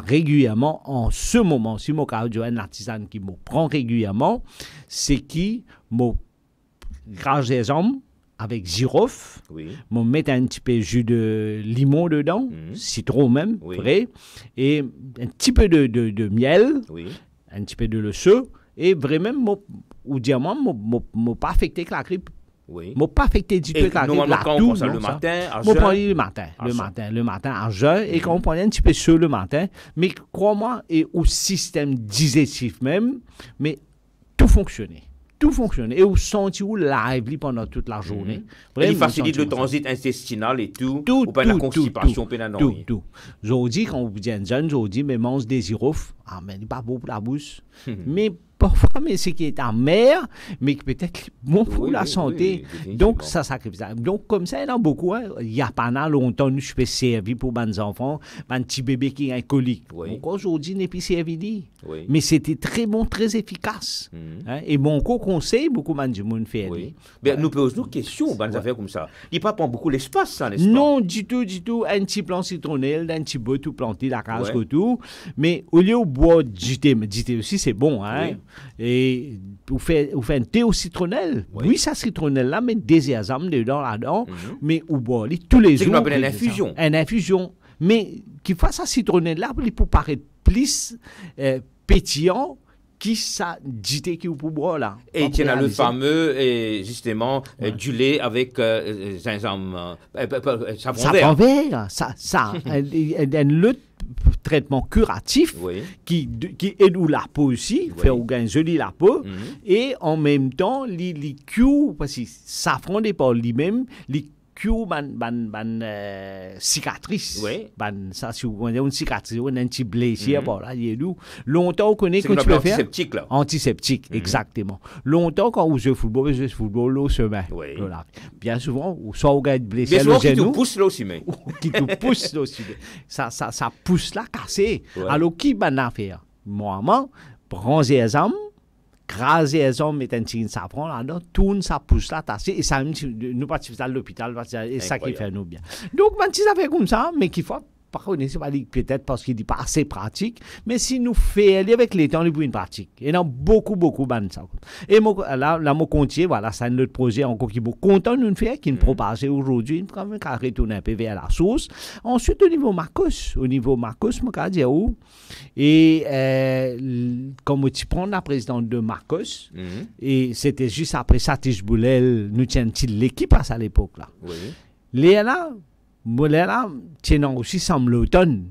Speaker 2: régulièrement, en ce moment, si mon cardio un artisan qui me prend régulièrement, c'est qui me grâce des jambes avec girofle, me mettre un petit peu de jus de limon dedans, citron même, vrai, et un petit peu de miel, un petit peu de le seux, et vraiment, ou diamant, me pas affecté que la grippe. M'a pas affecté du tout la grippe,
Speaker 1: quand on prend ça le matin, à jeun.
Speaker 2: Le matin à jeun, et quand on prenait un petit peu sur le matin, mais crois-moi, et au système digestif même, mais tout fonctionnait. Et vous sentez où live pendant toute la journée.
Speaker 1: Il facilite le transit intestinal et tout. Ou pas la constipation,
Speaker 2: tout. Aujourd'hui, quand vous dites jeune, aujourd'hui, mais mange des girofles. Ah, mais il n'est pas beau pour la bouche. Mais parfois, mais ce qui est amer, mais peut-être bon pour la santé. Donc, ça sacrifie. Donc, comme ça, il y en a beaucoup. Il n'y a pas longtemps, je fais servir pour mes enfants, un petit bébé qui a un colique. Donc, aujourd'hui, il n'est plus servi. Mais c'était très bon, très efficace. Et mon conseil, beaucoup de monde fait.
Speaker 1: Mais nous posons une question, des affaires comme ça. Il ne prend pas beaucoup l'espace, ça, n'est-ce pas?
Speaker 2: Non, du tout. Un petit plant citronnelle, un petit bois tout planté, la case que tout. Mais au lieu de boire du thé aussi, c'est bon, hein? Et vous faites un thé au citronnelle. Oui, ça citronnelle là, mais des herbes là-dedans, mais vous boivez tous les jours.
Speaker 1: C'est ce qu'on appelle une infusion.
Speaker 2: Une infusion. Mais qui fasse ça citronnelle là, pour paraître plus pétillant qui ça dit qui ou pour boire là.
Speaker 1: Et il y a le fameux, justement, du lait avec savon vert.
Speaker 2: Ça, le traitement curatif qui aide la peau aussi, fait gagner joli la peau, et en même temps, les cure, parce que ça prend des par lui-même, les cure cicatrice. Ça, si vous avez une cicatrice, on a un petit blessure, là, il est doux. Longtemps, on connaît que tu peux faire.
Speaker 1: Antiseptique, là.
Speaker 2: Antiseptique, exactement. Longtemps, quand vous jouez au football, l'eau se met. Bien souvent, soit vous avez blessé le genou.
Speaker 1: Qui te pousse là aussi, mais.
Speaker 2: Qui te pousse là aussi. Ça pousse là, cassé. Alors, qui va en faire? Moi, prends les hommes, graser les hommes, mettre un petit savon là-dedans, tourne, ça pousse là, tassé, et ça, nous partons à l'hôpital, et ça qui fait nous bien. Donc, si ça fait comme ça, mais qu'il faut par contre, c'est pas peut-être parce qu'il n'est pas assez pratique, mais si nous faisons avec les temps, nous pouvons une pratique. Il y en a beaucoup de ça. Et là, mon comptier, voilà, c'est un autre projet encore qui est content de nous faire, qui nous propage aujourd'hui, nous avons retourner un peu vers la source. Ensuite, au niveau Marcos, je me dis où, et comme tu prends la présidente de Marcos, et c'était juste après Satish Boulel, nous tenions l'équipe à l'époque là. Léa, Molera, tenant aussi Sam Lawton,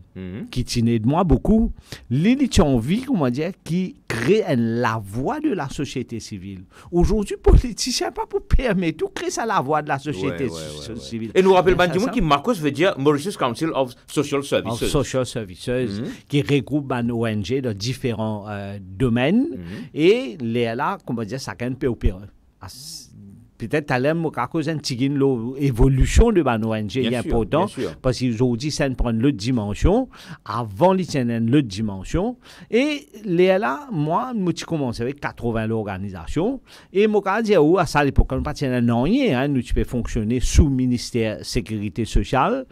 Speaker 2: qui tenait de moi beaucoup, l'élite envie, comment dire, qui crée la voix de la société civile. Aujourd'hui, politicien, pas pour permettre tout créer ça la voix de la société civile.
Speaker 1: Et nous rappelle Bandimoun qui Marcos veut dire Mauritius Council of Social Services.
Speaker 2: Social Services, qui regroupe une ONG de différents domaines, et là, comment dire, ça peut opérer. Peut-être à cause d'une évolution de l'ONG est important, parce qu'aujourd'hui, ça prend l'autre dimension, avant, il y a une autre dimension, et là, moi, je commence avec 80 organisations, et je dis à ça, à l'époque, on ne pas rien, nous, tu peux fonctionner sous le ministère de la Sécurité sociale,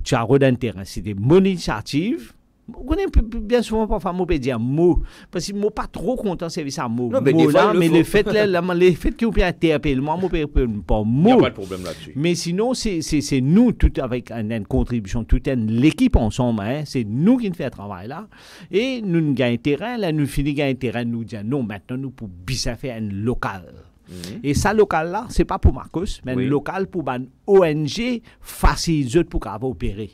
Speaker 2: tu as un terrain, c'est des initiatives. Vous connaissez bien souvent parfois moi peut dire mot parce que moi pas trop content servir ça mot
Speaker 1: mais
Speaker 2: le fait que vous pouvez interpeller moi pas mot.
Speaker 1: Il n'y a pas de problème là-dessus.
Speaker 2: Mais sinon c'est nous tout avec une contribution toute l'équipe ensemble c'est nous qui nous fait le travail là et nous gagnons terrain là nous finissons gagner terrain nous disons non maintenant nous pour bien faire un local. Et ça local là c'est pas pour Marcos mais un local pour une ONG facile pour opérer.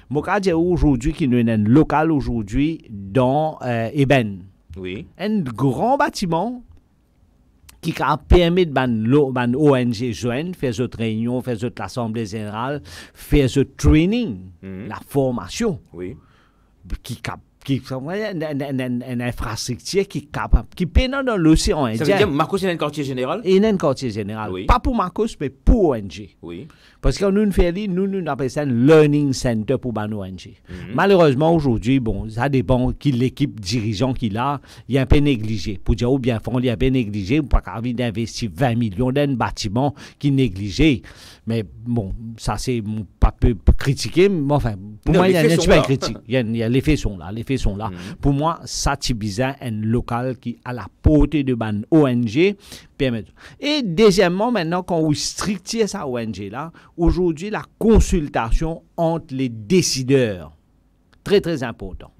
Speaker 2: Moi, je dis aujourd'hui qu'il y a un local aujourd'hui dans Eben. Un grand bâtiment qui permet de ONG joindre, faire d'autres réunions, faire d'autres assemblées générales, faire d'autres training, la formation. Qui une infrastructure qui est capable, qui pénètre dans l'océan Indien.
Speaker 1: Ça veut dire Marcos est un quartier général?
Speaker 2: Il y a un quartier général. Pas pour Marcos, mais pour ONG. Parce que nous appelons ça un learning center pour nos ONG. Malheureusement, aujourd'hui, bon, ça dépend qui l'équipe dirigeant qu'il a, il est un peu négligé. Pour dire, ou bien, il est un peu négligé, pour pas envie d'investir 20 millions dans un bâtiment qui est négligé. Mais bon, ça, c'est pas peu critiqué, mais enfin, pour moi, il y a un super critique. Il y a les faits sont là. Pour moi, ça, c'est bizarre, un local qui, à la portée de ban ONG, permet. Et deuxièmement, maintenant, quand on strictise sa ONG là, aujourd'hui, la consultation entre les décideurs, très, très important.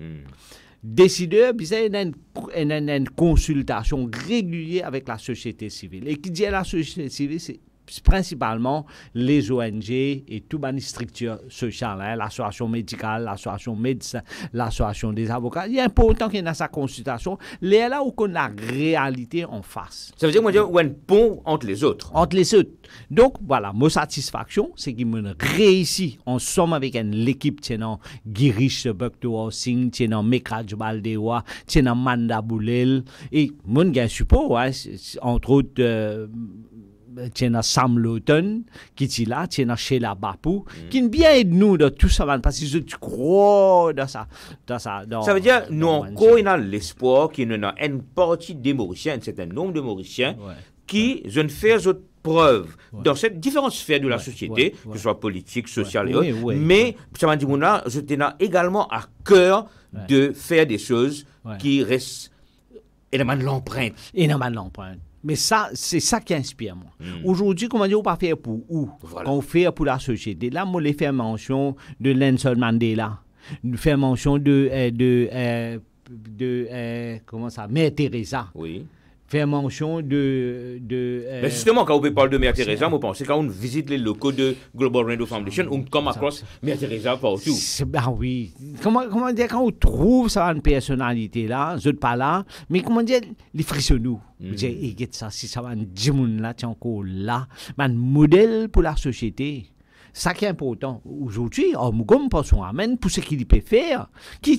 Speaker 2: Décideurs, il y a une consultation régulière avec la société civile. Et qui dit à la société civile, c'est principalement les ONG et toutes les structures sociales, l'association médicale, l'association médecin, l'association des avocats. Il est important qu'il y ait sa consultation, là où on a la réalité en face.
Speaker 1: Ça veut dire qu'il y a un pont entre les autres.
Speaker 2: Entre les autres. Donc, voilà, ma satisfaction, c'est qu'il me réussit ensemble avec l'équipe, tenant Girish Bektoa Singh, tenant Mekraj Baldewa, tenant Manda Boulel, et mon gars support, entre autres, tiens Sam Lawton qui est là, tiens Sheila Bapou qui bien aide nous de tout ça parce que je crois dans ça
Speaker 1: ça veut dire nous encore on a l'espoir qu'il y a une partie des Mauriciens, un certain nombre de Mauriciens qui ne font autre preuve dans cette différentes sphères de la société, que ce soit politique, sociale et autres, mais ça m'a dit je tenais également à cœur de faire des choses qui restent énormément de l'empreinte.
Speaker 2: Mais ça, c'est ça qui inspire moi. Aujourd'hui, comment dire, on va faire pour où? Quand on fait pour la société. Là, moi, je fais mention de Nelson Mandela. Je fais mention de comment ça, Mère Teresa.
Speaker 1: Oui.
Speaker 2: Faire mention
Speaker 1: Mais justement, quand on parle de Mère Teresa, je pense que quand on visite les locaux de Global Radio Foundation, on come across Mère Teresa partout.
Speaker 2: Ben oui. Comment dire, quand on trouve ça, une personnalité là, je ne pas là, mais comment dire, les frissonnous. Vous dites, ça, si ça va un djimoun là, tiens encore là, un modèle pour la société. Ça qui est important. Aujourd'hui, comme pensons amène pour ce qu'il peut faire, qui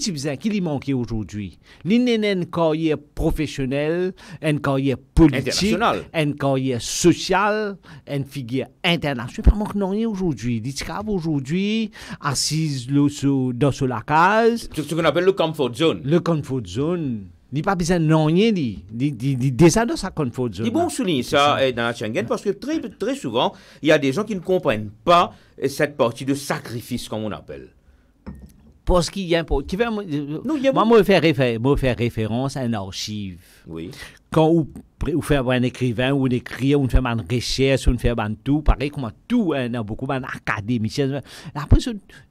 Speaker 2: lui manque aujourd'hui. Il n'y a une carrière professionnelle, une carrière politique, une carrière sociale, une figure internationale. Pas manque rien aujourd'hui. Il est aujourd'hui assise dans la case.
Speaker 1: Ce qu'on appelle le comfort zone.
Speaker 2: Le comfort zone. Il n'y a pas besoin de rien, il descend dans sa comfort zone.
Speaker 1: C'est bon souligner ça dans la Schengen parce que très souvent, il y a des gens qui ne comprennent pas cette partie de sacrifice, comme on appelle.
Speaker 2: Parce qu'il y a un peu. Moi, je fais référence à une archive.
Speaker 1: Oui.
Speaker 2: Quand vous faites un écrivain, ou un écrivain, ou fait une recherche, ou fait tout, pareil comme tout, il y a beaucoup d'académiciens. Après,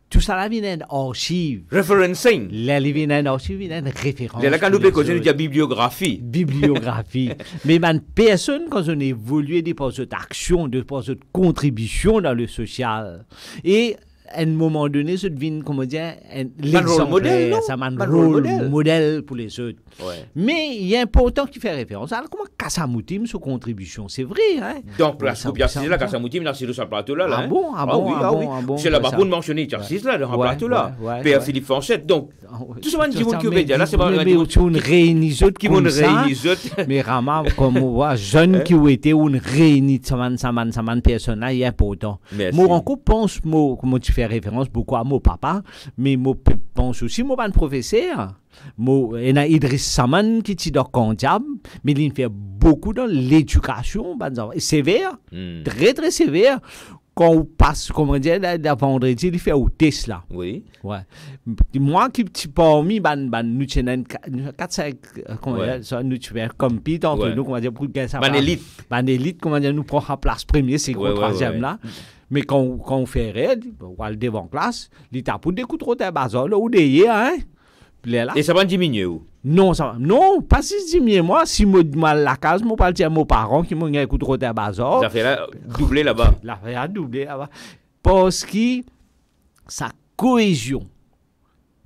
Speaker 2: tout ça, là, vient d'une archive.
Speaker 1: Referencing.
Speaker 2: Là, il vient d'une archive, il vient d'une référence.
Speaker 1: Là, quand nous pouvons dire bibliographie.
Speaker 2: Bibliographie. Mais personne, quand on évolue, par cette action, par cette contribution dans le social. Et à un moment donné, ça devient, comment dire, l'exemplaire, ça m'a un rôle modèle pour les autres.
Speaker 1: Ouais.
Speaker 2: Mais il y a un important qui fait référence. Alors, comment Kassamoutim, sa contribution, c'est vrai, hein?
Speaker 1: Donc, là, là, Kassamoutim, là, c'est sur ce plateau-là.
Speaker 2: Ah bon,
Speaker 1: oui. C'est là-bas pour mentionner, c'est là, dans ce plateau-là. Père Philippe Fanchette. Donc, tout ce monde qui veut dire, là, c'est pas
Speaker 2: une réunion qui vont réunir. Mais Rama, comme on voit, jeunes qui ont été une réunion, ça personne là, il est important. Moi, encore pense, comment tu fais référence beaucoup à mon papa, mais moi, pense aussi, moi, un professeur. Il y a Idriss Saman qui est dans le comptable, mais il fait beaucoup dans l'éducation, sévère, très très sévère. Quand on passe, comment dire, la vendredi, il fait au test là.
Speaker 1: Oui.
Speaker 2: Ouais. Moi qui suis parmi, nous avons 4-5, comment dire, ça, nous faisons compete entre nous, comment dire, pour que ça. Élite, comment dire, nous prend la place première, c'est quoi, troisième là. Mais quand on fait raid, on va devant classe, il tape pour des coups trop de bazar, là, ou des hein.
Speaker 1: Et ça va diminuer où?
Speaker 2: Non, pas si diminuer. Moi, si je mal la case, je parle à mes parents qui m'ont écouté trop de bazar.
Speaker 1: Ça fait là, doubler là-bas.
Speaker 2: Ça fait doubler là-bas. Parce que sa cohésion.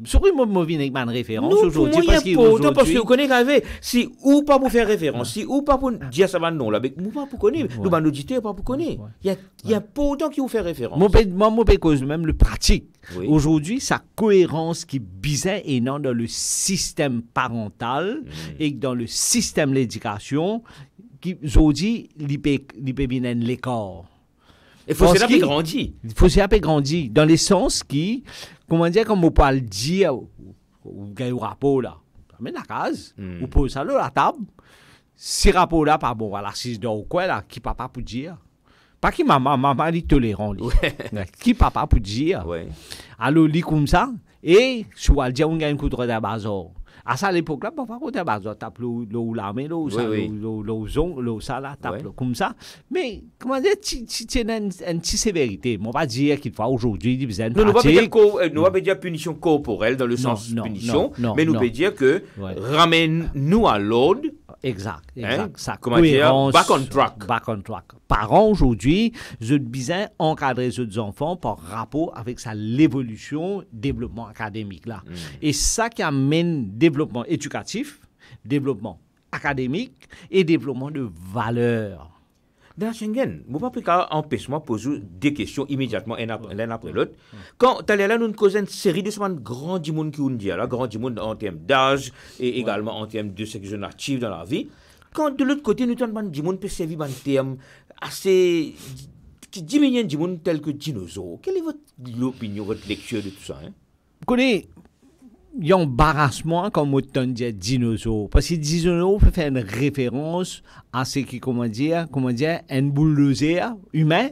Speaker 2: Surtout, moi, je viens avec ma référence aujourd'hui.
Speaker 1: Parce que vous connaissez, si ou pas pour faire référence, si ou pas pour dire ça va non, là, mais nous pas pour connaître, nous va nous dire pas pour connaître. Il y a pas autant qui vous fait référence.
Speaker 2: Moi, cause même le pratique. Oui. Aujourd'hui, sa cohérence qui bizarre et non dans le système parental et dans le système d'éducation, qui aujourd'hui, il peut bien l'écart.
Speaker 1: Il faut s'y grandir.
Speaker 2: Il faut s'y grandir. Dans le sens qui, comment dire, comme on peut le dire, ou gagne au rapport là, amène la case, ou pose ça là, la table. Si rapport là, pas bon, voilà, si je dors ou quoi là, qui papa pour dire. Pas qui maman est tolérant, qui papa pour dire. Alors, lit comme ça, et soit le dire, on gagne un coup de bazar. À ça, l'époque là, parfois, on tape l'eau l'armée, l'eau ça, là, tape comme ça. Mais, comment dire, c'est une petite sévérité. On va dire qu'il faut aujourd'hui, il y a une pratique.
Speaker 1: Nous va pas dire punition corporelle dans le sens punition, mais nous peut dire que ramène-nous à l'ordre.
Speaker 2: Exact.
Speaker 1: Ça cohérence, back
Speaker 2: on track. Parents aujourd'hui, je besoin encadrer les enfants par rapport avec l'évolution, développement académique là. Et ça qui amène développement éducatif, développement académique et développement de valeurs.
Speaker 1: Dans Schengen, je ne peux pas empêcher moi de poser des questions immédiatement l'un après l'autre. Quand tu as là, nous causons une série de grands monde qui ont dit, grand monde en termes d'âge et également en termes de section active dans la vie. Quand de l'autre côté, nous avons des gens qui peuvent servir en termes assez qui diminuent des gens tels que dinosaures. Quelle est votre opinion, votre lecture de tout ça?
Speaker 2: Vous connaissez, il y a un embarrassement quand on dit dinosaure. Parce que dinosaure peut faire une référence à ce qui, comment dire, un bulldozer humain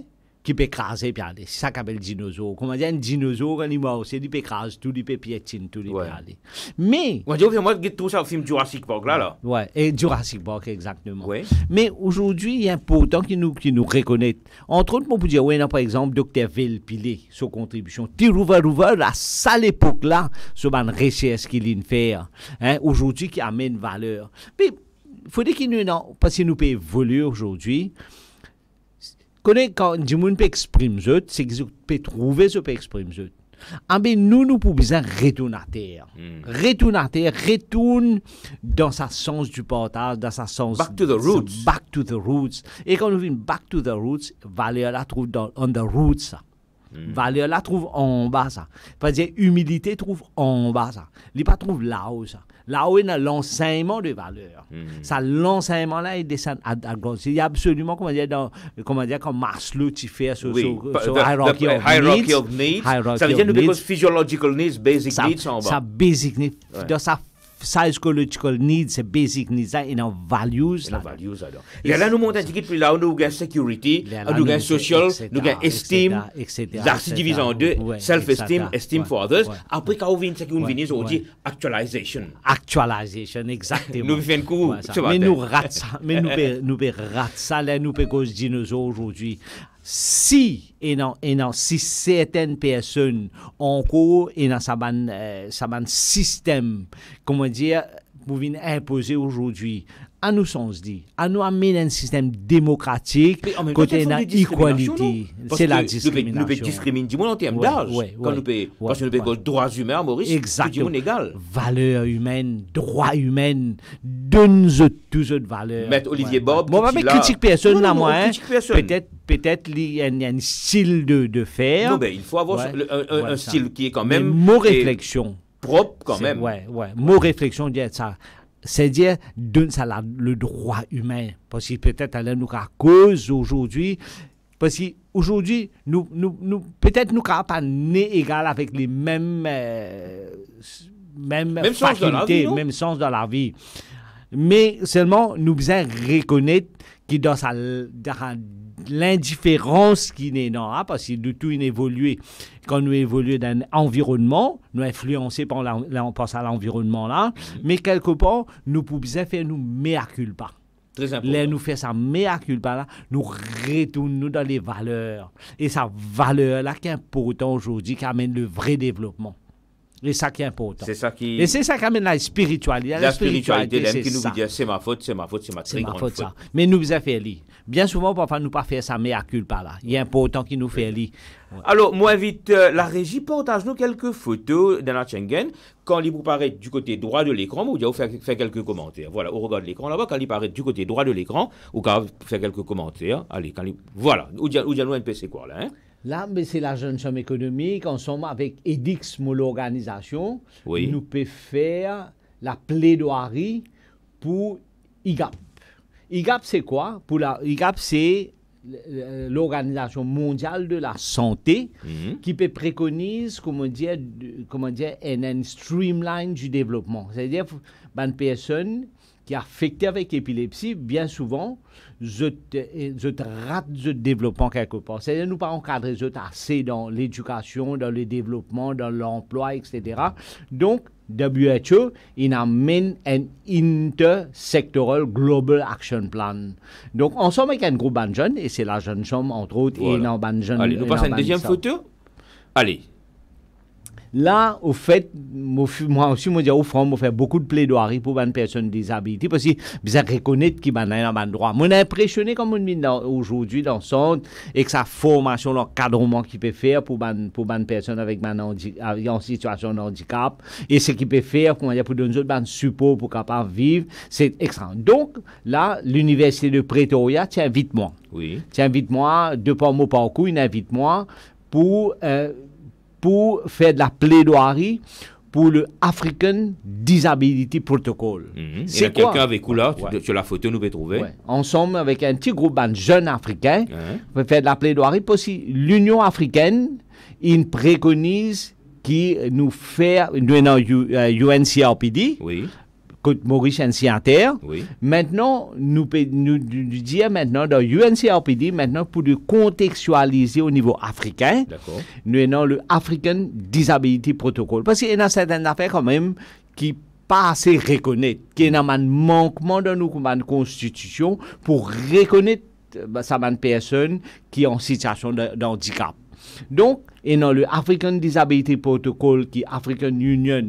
Speaker 2: qui peut écraser, puis aller. C'est ça qu'on appelle dinosaure. Comment dire, un dinosaure, quand il mort, c'est il peut écraser tout, il peut piétiner tout, il peut aller. Mais...
Speaker 1: Moi, je trouve ça au film Jurassic Park, là.
Speaker 2: Ouais, et Jurassic Park, exactement.
Speaker 1: Ouais.
Speaker 2: Mais aujourd'hui, il est important qu'ils nous reconnaissent. Entre autres, on peut dire, oui, par exemple, Dr. Velpilé, sa contribution. Tirouva, à ça l'époque-là, sur une recherche qu'il a fait, hein, aujourd'hui, qui amène valeur. Mais il faut dire qu'il nous, non, parce que nous peut évoluer aujourd'hui. Quand du monde peut exprimer ça, c'est que vous pouvez trouver ce peut exprimer ça. Ah ben nous pouvons besoin retourner à terre. Retourner à terre, retourne dans sa sens du partage, dans sa sens...
Speaker 1: Back to the roots.
Speaker 2: Back to the roots. Et quand nous venons back to the roots, valeur la trouve on the roots, ça. Valeur la trouve en bas, ça. C'est-à-dire, humilité trouve en bas, ça. Il ne pas trouve là-haut, ça. Là-haut, il y a l'enseignement de valeur. Ça, l'enseignement-là, il descend à gauche. Il y a absolument, comment dire, comme Maslow, tu fais sur
Speaker 1: hierarchy of needs. Ça veut dire, nous avons physiological needs, basic needs en bas.
Speaker 2: Ça, basic needs. Dans sa psychological needs, c'est basic needs, et dans values.
Speaker 1: Et dans values, alors. Et là, nous montons un petit peu plus là, nous avons security, nous avons social, nous avons estime, là, c'est divisé en deux, self-esteem, esteem for others. Après, quand on vient, c'est qu'on vient, on dit actualization.
Speaker 2: Actualization, exactement.
Speaker 1: Nous faisons un coup,
Speaker 2: mais nous ratons ça, mais nous ratons ça, là, nous faisons cause dinosaures aujourd'hui. Si certaines personnes ont encore et dans sa système, comment dire, pour venir imposer aujourd'hui, à nous sens dit, à nous amener un système démocratique, côté de l'égalité, c'est la discrimination.
Speaker 1: Nous pouvons discriminer du monde en termes d'âge, parce que nous avons droits humains, Maurice, tout le monde égal.
Speaker 2: Valeurs humaines, droits humains, donne-nous toutes autres valeurs.
Speaker 1: Maître Olivier Bob,
Speaker 2: bon, mais critique personne là, moi, peut-être il y a un style de faire.
Speaker 1: Non, mais il faut avoir un style qui est quand même...
Speaker 2: Mot réflexion.
Speaker 1: Propre quand même.
Speaker 2: Mot réflexion, dire ça. C'est-à-dire, donne ça le droit humain. Parce que peut-être, à cause aujourd'hui, parce qu'aujourd'hui, peut-être nous ne sommes pas nés égal avec les mêmes facultés, même sens dans la vie. Mais seulement, nous devons reconnaître que dans l'indifférence qui n'est là, parce que de tout évolué, quand nous évoluons dans un environnement, nous influencés par l'environnement là, mais quelque part, nous pouvons faire nous mea culpa.
Speaker 1: Très important.
Speaker 2: Là, nous faisons ça mea culpa là, nous retournons dans les valeurs. Et sa valeur là qui est important aujourd'hui, qui amène le vrai développement. Et ça qui est important.
Speaker 1: C'est ça qui...
Speaker 2: Et c'est ça qui amène la spiritualité.
Speaker 1: La spiritualité, c'est qui nous dit c'est ma faute, c'est ma très grande faute.
Speaker 2: Ça. Mais nous avons fait lire. Bien souvent, parfois, nous pas faire ça, mais à culpa là. Il est important qu'il nous fait lire.
Speaker 1: Ouais. Alors, moi, invite la régie, partage-nous quelques photos dans la Schengen. Quand il vous paraît du côté droit de l'écran, vous allez faire quelques commentaires. Voilà, on regarde l'écran là-bas. Quand il paraît du côté droit de l'écran, vous allez faire quelques commentaires. Allez, voilà. Où nous NPC quoi là, hein?
Speaker 2: Là, mais c'est la jeune chambre économique. Ensemble avec EDIX, l'organisation, nous pouvons faire la plaidoirie pour IGAP. IGAP, c'est quoi? IGAP, c'est l'Organisation mondiale de la santé qui peut préconise, comment dire, un streamline du développement. C'est-à-dire, une personne qui est affectée avec épilepsie, bien souvent, je rate le développement quelque part. C'est-à-dire, nous ne pas encadrer assez dans l'éducation, dans le développement, dans l'emploi, etc. Donc, WHO, il amène un intersectoral global action plan. Donc, ensemble avec un groupe de jeunes, et c'est la jeune chambre, entre autres,
Speaker 1: voilà.
Speaker 2: Et dans ban jeunes.
Speaker 1: Allez, nous passons à une deuxième photo. Allez.
Speaker 2: Là, au fait, moi aussi, je dis au front, je fais beaucoup de plaidoiries pour une personne disabilité parce que vous reconnaître qu'il y a un droit. Je suis impressionné comme on dit aujourd'hui dans le centre et que sa formation, l'encadrement qu'il peut faire pour une personne avec en situation de handicap et ce qu'il peut faire pour donner un support pour capable vivre, c'est extra. Donc, là, l'Université de Pretoria t'invite moi.
Speaker 1: Oui.
Speaker 2: T'invite-moi, de par mon parcours, il invite moi pour faire de la plaidoirie pour le African Disability Protocol.
Speaker 1: Il y a quelqu'un avec vous là, sur la photo, nous pouvons trouver.
Speaker 2: Ouais. Ensemble, avec un petit groupe de jeunes Africains, on peut faire de la plaidoirie pour si l'Union africaine, il préconise qui nous fait, UNCRPD, côte Maurice ancientaire.
Speaker 1: Oui.
Speaker 2: Maintenant, nous disons maintenant dans UNCRPD, maintenant pour le contextualiser au niveau africain,
Speaker 1: D'accord.
Speaker 2: nous avons le African Disability Protocol. Parce qu'il y a certaines affaires quand même qui pas assez reconnaître, qui est un manquement dans nos constitution pour reconnaître ça personne qui est en situation de handicap. Donc, et dans le African Disability Protocol qui African Union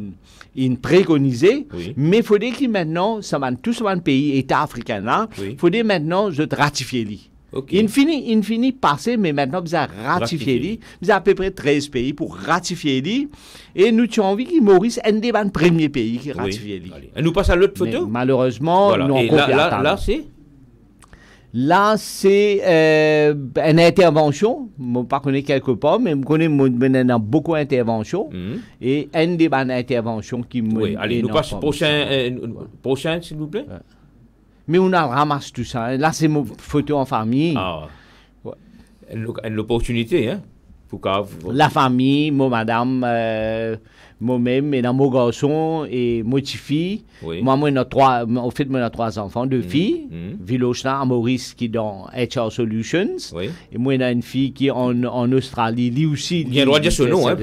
Speaker 2: il préconisé,
Speaker 1: Oui.
Speaker 2: mais il faudrait que maintenant, tous ces pays, États africains là,
Speaker 1: Oui.
Speaker 2: il faudrait maintenant je ratifier lui.
Speaker 1: Ok.
Speaker 2: Il finit passer, mais maintenant, vous avez ratifié lui. Vous avez à peu près 13 pays pour ratifier lui. Et nous avons envie que Maurice est un des premiers pays qui ratifie lui.
Speaker 1: Allez. Et nous passons à l'autre
Speaker 2: Mais
Speaker 1: photo.
Speaker 2: malheureusement,
Speaker 1: Voilà.
Speaker 2: nous
Speaker 1: Et
Speaker 2: avons
Speaker 1: là, c'est
Speaker 2: Là, c'est une intervention. Je ne connais pas quelque part, mais je connais beaucoup d'interventions. Et une des bonnes interventions qui me.
Speaker 1: Oui, allez, nous passons prochain, s'il vous plaît.
Speaker 2: Mais on a ramassé tout ça. Là, c'est mon photo en famille.
Speaker 1: Ah.
Speaker 2: Ouais.
Speaker 1: L'opportunité, hein.
Speaker 2: La famille, moi, madame, moi-même, et dans mon garçon et mon petite fille.
Speaker 1: Oui.
Speaker 2: Moi, on a trois enfants, deux filles. Vilochna, Maurice, qui est dans HR Solutions.
Speaker 1: Oui.
Speaker 2: Et moi, on a une fille qui est en Australie. Lui aussi.
Speaker 1: Il y a le droit de dire ce nom, hein.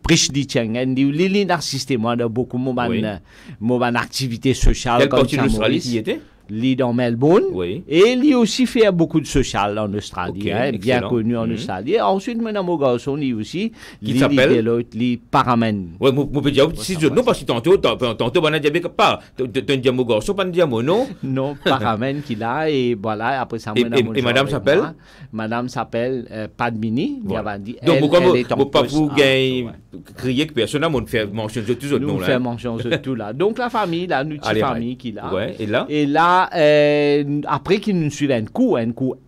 Speaker 2: Prishdi Chengen. Lui, assisté moi dans beaucoup de activités sociales.
Speaker 1: Quelle partie de l'Australie qui était?
Speaker 2: Lui dans Melbourne.
Speaker 1: Oui.
Speaker 2: Et lui aussi fait beaucoup de social en Australie,
Speaker 1: Okay,
Speaker 2: hein, bien
Speaker 1: excellent.
Speaker 2: connu en Australie. Et ensuite, mon garçon, lui aussi,
Speaker 1: Qui s'appelle?
Speaker 2: Lui paramène.
Speaker 1: Oui, je peux dire, si je non, parce que tantôt, on a dit pas, tu as mon garçon, pas dire mon nom.
Speaker 2: Non, paramène qu'il a, et voilà, après ça,
Speaker 1: Et madame s'appelle?
Speaker 2: Madame s'appelle Padmini.
Speaker 1: Voilà.
Speaker 2: Dit,
Speaker 1: donc, pourquoi
Speaker 2: elle est en
Speaker 1: pas
Speaker 2: poste.
Speaker 1: vous gagner, crier que personne n'a fait mention de tous les autres
Speaker 2: Nous
Speaker 1: noms,
Speaker 2: fait
Speaker 1: là.
Speaker 2: mention de tout là. Donc, la famille, là, nous, petite famille qu'il a.
Speaker 1: Ouais, et là?
Speaker 2: Et là, après qu'il nous suive un cours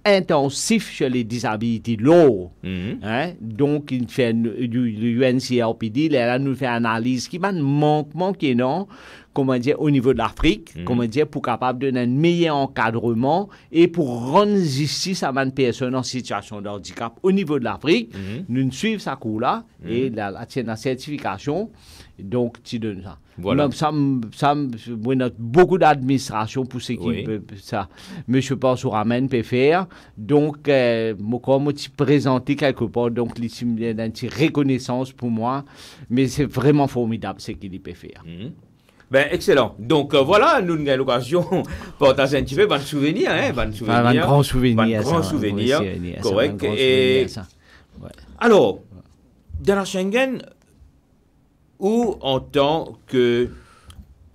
Speaker 2: intensif sur les disabilités lourdes, hein, donc il fait du UNCRPD, là, nous fait une analyse qui m'a manquement qui est non, comment dire, au niveau de l'Afrique, comment dire, pour capable de donner un meilleur encadrement et pour rendre justice à une personne en situation de handicap au niveau de l'Afrique, nous suivons ça cours-là et la certification, donc tu donnes ça.
Speaker 1: Voilà.
Speaker 2: On a beaucoup d'administration pour ce qui peut ça. Monsieur Passouramen peut faire. Donc, comme tu présenter quelque part, donc, c'est une reconnaissance pour moi. Mais c'est vraiment formidable ce qu'il peut faire.
Speaker 1: Ben, excellent. Donc, voilà, nous avons l'occasion de partager un petit peu de souvenirs, hein,
Speaker 2: Un grand souvenir.
Speaker 1: Un grand souvenir. Correct. Et alors, dans la Schengen, ou en tant que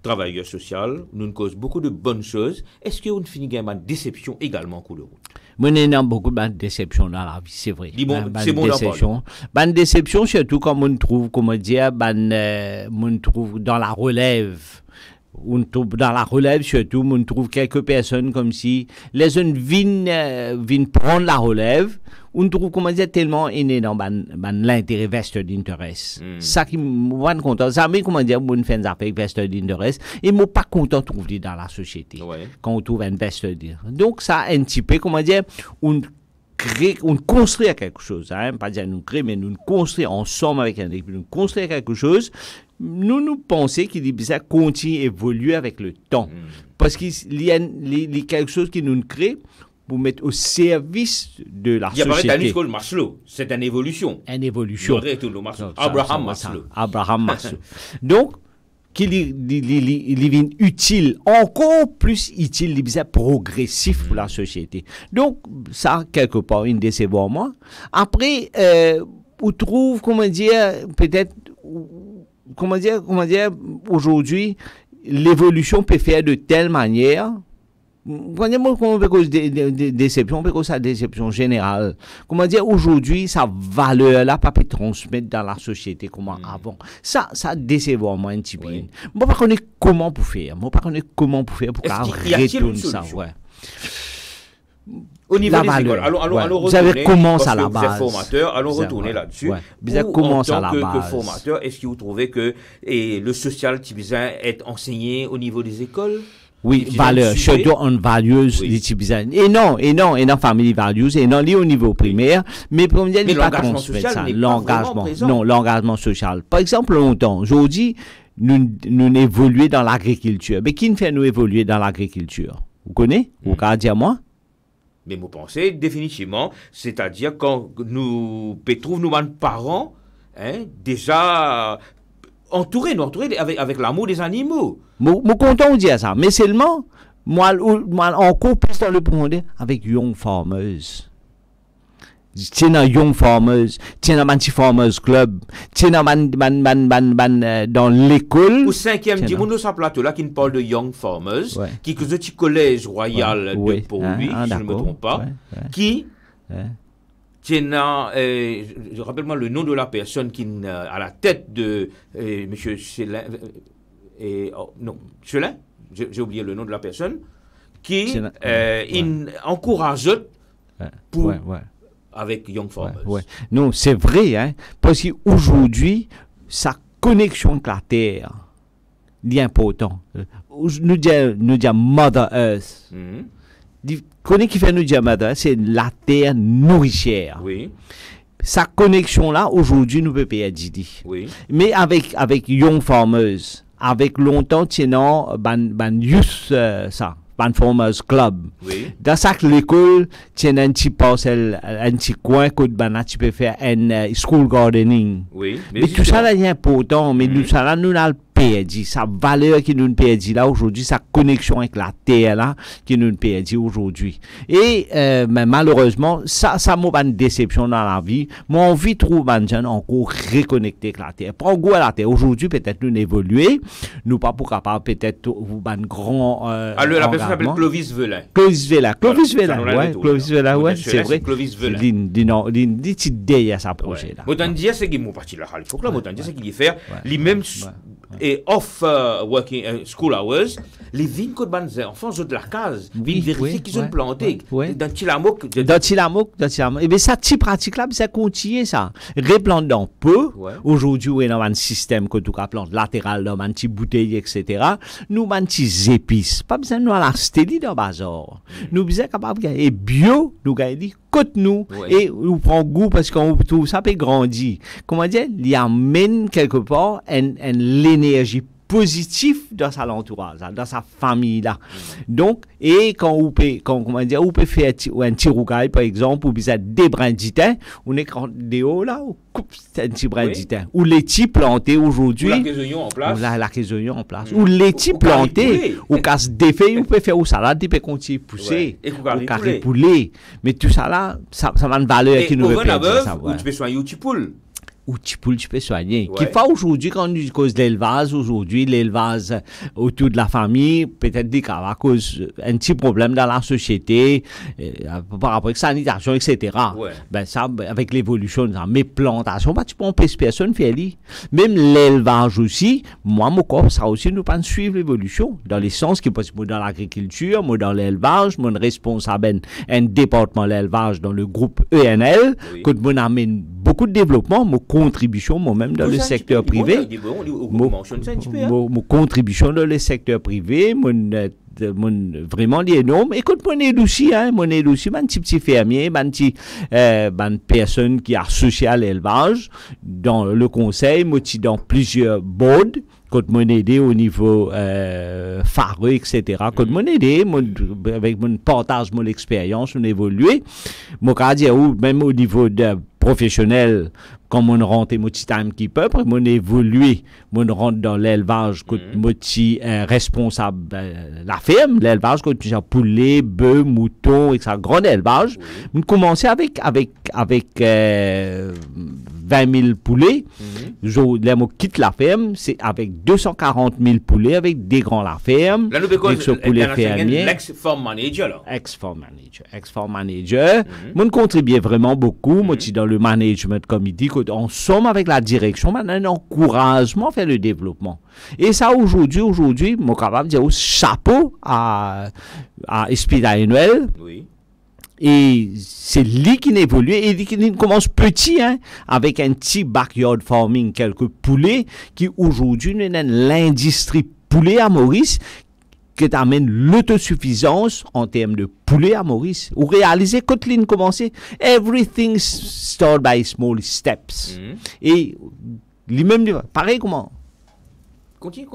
Speaker 1: travailleur social, nous nous causons beaucoup de bonnes choses. Est-ce qu'on finit par une déception également en cours de route?
Speaker 2: Moi, il y a beaucoup de déceptions dans la vie, c'est vrai.
Speaker 1: C'est bon
Speaker 2: déception. Bonne déception, surtout quand on trouve, comment dire, on trouve dans la relève. On trouve dans la relève, surtout, on trouve quelques personnes comme si les jeunes viennent prendre la relève. On trouve, comment dire, tellement énorme l'intérêt vested interest. Ça qui me content. Ça me, comment dire, on fait des affaires vested interest. Et moi, pas content de trouver dans la société. Ouais. Quand on trouve un vested interest. Donc, ça, un petit peu, comment dire, on construit quelque chose. Hein? Pas dire nous créer, mais nous construisons ensemble avec un équipe. Nous construisons quelque chose. Nous pensons qu'il est bizarre continue à évoluer avec le temps. Parce qu'il y a quelque chose qui nous crée pour mettre au service de la société.
Speaker 1: Il y a pas d'école Maslow, c'est une évolution.
Speaker 2: Une évolution.
Speaker 1: Abraham Maslow.
Speaker 2: Abraham Maslow. Donc, qu'il est utile, encore plus utile, il est progressif pour la société. Donc, ça, quelque part, il décevoir moi. Après, on trouve, comment dire, peut-être, comment dire, aujourd'hui, l'évolution peut faire de telle manière. Quand on peut cause de déception, on peut cause de déception générale. Comment dire, aujourd'hui, sa valeur-là, pas peut transmettre dans la société comme avant. Ça décevoir moi un petit peu. Moi, pas connaître comment pour faire. Moi, pas connaître comment pour faire pour retourner ça, ouais.
Speaker 1: Au niveau des écoles, allons
Speaker 2: vous avez commencé à la base.
Speaker 1: Vous êtes formateur, allons retourner là-dessus.
Speaker 2: Ouais. Vous avez commencé à la base.
Speaker 1: En tant que formateur, est-ce que vous trouvez que le social tibétain est enseigné au niveau des écoles?
Speaker 2: Oui, valeur, surtout en values, les Tibétains. Et non, family values, et non, li au niveau primaire, mais pour me dire, il n'est pas transmettre ça. L'engagement, non, l'engagement social. Par exemple, longtemps, aujourd'hui, nous évoluer dans l'agriculture. Mais qui nous fait nous évoluer dans l'agriculture? Vous connaissez? Vous pouvez dire moi?
Speaker 1: Mais vous pensez définitivement, c'est-à-dire quand nous trouvons nos parents, hein, déjà entourés avec l'amour des animaux.
Speaker 2: Moi content de dire ça, mais seulement, moi encore plus dans le profondeur avec Young Farmers. Tiens dans Young Farmers, tiens dans Manti Farmers Club, tiens dans l'école.
Speaker 1: Au 5e dimanche, sur plateau là, qui nous parle de Young Farmers, qui est un petit collège royal de Port-Louis, si je ne me trompe pas, qui tiens dans, rappelle-moi le nom de la personne qui est à la tête de Monsieur Chelin, non, Chelin, j'ai oublié le nom de la personne, qui encourage pour... avec Young Farmers.
Speaker 2: Non, c'est vrai, hein, parce qu'aujourd'hui, sa connexion avec la terre, est important. Nous disons Mother Earth. Connais qui fait nous dire Mother Earth, c'est la terre nourricière.
Speaker 1: Oui.
Speaker 2: Sa connexion là, aujourd'hui, nous peut pas dit.
Speaker 1: Oui.
Speaker 2: Mais avec Young Farmers, avec longtemps, sinon, ça. Farmers Club.
Speaker 1: Oui.
Speaker 2: Dans chaque école, tu as un petit parcelle, un petit coin que tu peux faire un school gardening.
Speaker 1: Oui.
Speaker 2: Mais tout ça là est important, mais tout ça là nous a perdu. Sa valeur qui nous perdu là aujourd'hui, sa connexion avec la terre là qui nous perdu aujourd'hui. Et mais malheureusement, ça m'a une déception dans la vie. Moi envie de trouver des gens encore reconnecter avec la terre. Prends goût à la terre. Aujourd'hui peut-être nous évoluer, nous pas pour capable peut-être un grand
Speaker 1: alors la personne s'appelle Clovis Velin.
Speaker 2: Clovis Velin, ouais, c'est vrai.
Speaker 1: Clovis Velin.
Speaker 2: D'une petite idée à sa projet là.
Speaker 1: Autant dire c'est qu'il m'a parti là, il faut que là autant dire c'est qu'il y faire lui-même et off working school hours, les vignes que les enfants ont de la case, ils vérifient qu'ils ont planté dans Tilamouk.
Speaker 2: Dans Tilamouk. Et bien ça petite pratique là, ça continue ça. Replante dans peu. Aujourd'hui on est dans un système que tout cas plante latéral dans un petit bouteille etc. Nous un petit épices, pas besoin de nous à la stélie dans bazar. Nous besoin capable et bio, nous gagne côte nous et nous prend goût parce qu'on trouve ça peut grandir. Comment dire, il y amène quelque part l'énergie positive dans sa entourage, dans sa famille là. Donc et quand on peut faire un petit rougail par exemple ou bien des brins de thym, on est quand des hauts là, on coupe un petit brin de thym ou les petits plantés aujourd'hui.
Speaker 1: Ou la caisonnion en place.
Speaker 2: En place. Ou les petits plantés ou casse des feuilles, on peut faire ou salade, il peut continuer pousser. Ou carré poulet. Mais tout ça là, ça a une valeur qui nous représente ça.
Speaker 1: Ou tu peux soigner outil poule.
Speaker 2: Ou tu peux soigner. Qui fait aujourd'hui, quand on cause de l'élevage, aujourd'hui, l'élevage autour de la famille, peut-être dit qu'à cause un petit problème dans la société, par rapport à la sanitation, etc. Ben, ça, avec l'évolution, mes plantations, tu peux empêcher personne faire li. Même l'élevage aussi, moi, mon corps, ça aussi, nous pas suivre l'évolution. Dans les sens qui est possible dans l'agriculture, moi, dans l'élevage, mon responsable, un département de l'élevage dans le groupe ENL, que moi, amène beaucoup de développement, mon contribution moi-même dans le secteur privé, mon contribution dans le secteur privé, vraiment énorme. Écoute, mon aide aussi, mon petit fermier, mon personne qui est associée à l'élevage dans le conseil, moi dans plusieurs boards. Quand mon aidé au niveau phare, etc. Quand mon aidé, avec mon partage, mon expérience, on évolue. Mon cas, même au niveau de professionnel, quand on rentre mon petit timekeeper, après on évolue, on rentre dans l'élevage, quand mon petit responsable la ferme, l'élevage, quand tu as poulet, bœuf, mouton, etc. Grand élevage. On commençait avec 20 000 poulets. Je quitte la ferme, c'est avec 240 000 poulets, avec des grands la ferme.
Speaker 1: Là, nous l'ex-farm manager.
Speaker 2: Ex-farm manager. Moi, contribuait vraiment beaucoup. Moi, dans le management committee, en somme avec la direction, maintenant, un encouragement à faire le développement. Et ça, aujourd'hui, moi, capable de dire chapeau à Esprit Noël.
Speaker 1: Oui.
Speaker 2: Et c'est lui qui évolue et qui commence petit, avec un petit backyard farming, quelques poulets, qui aujourd'hui n'est l'industrie poulet à Maurice, qui t'amène l'autosuffisance en termes de poulet à Maurice. Ou réaliser, quand l'île commence, everything start by small steps. Et lui-même, pareil comment?
Speaker 1: Continue.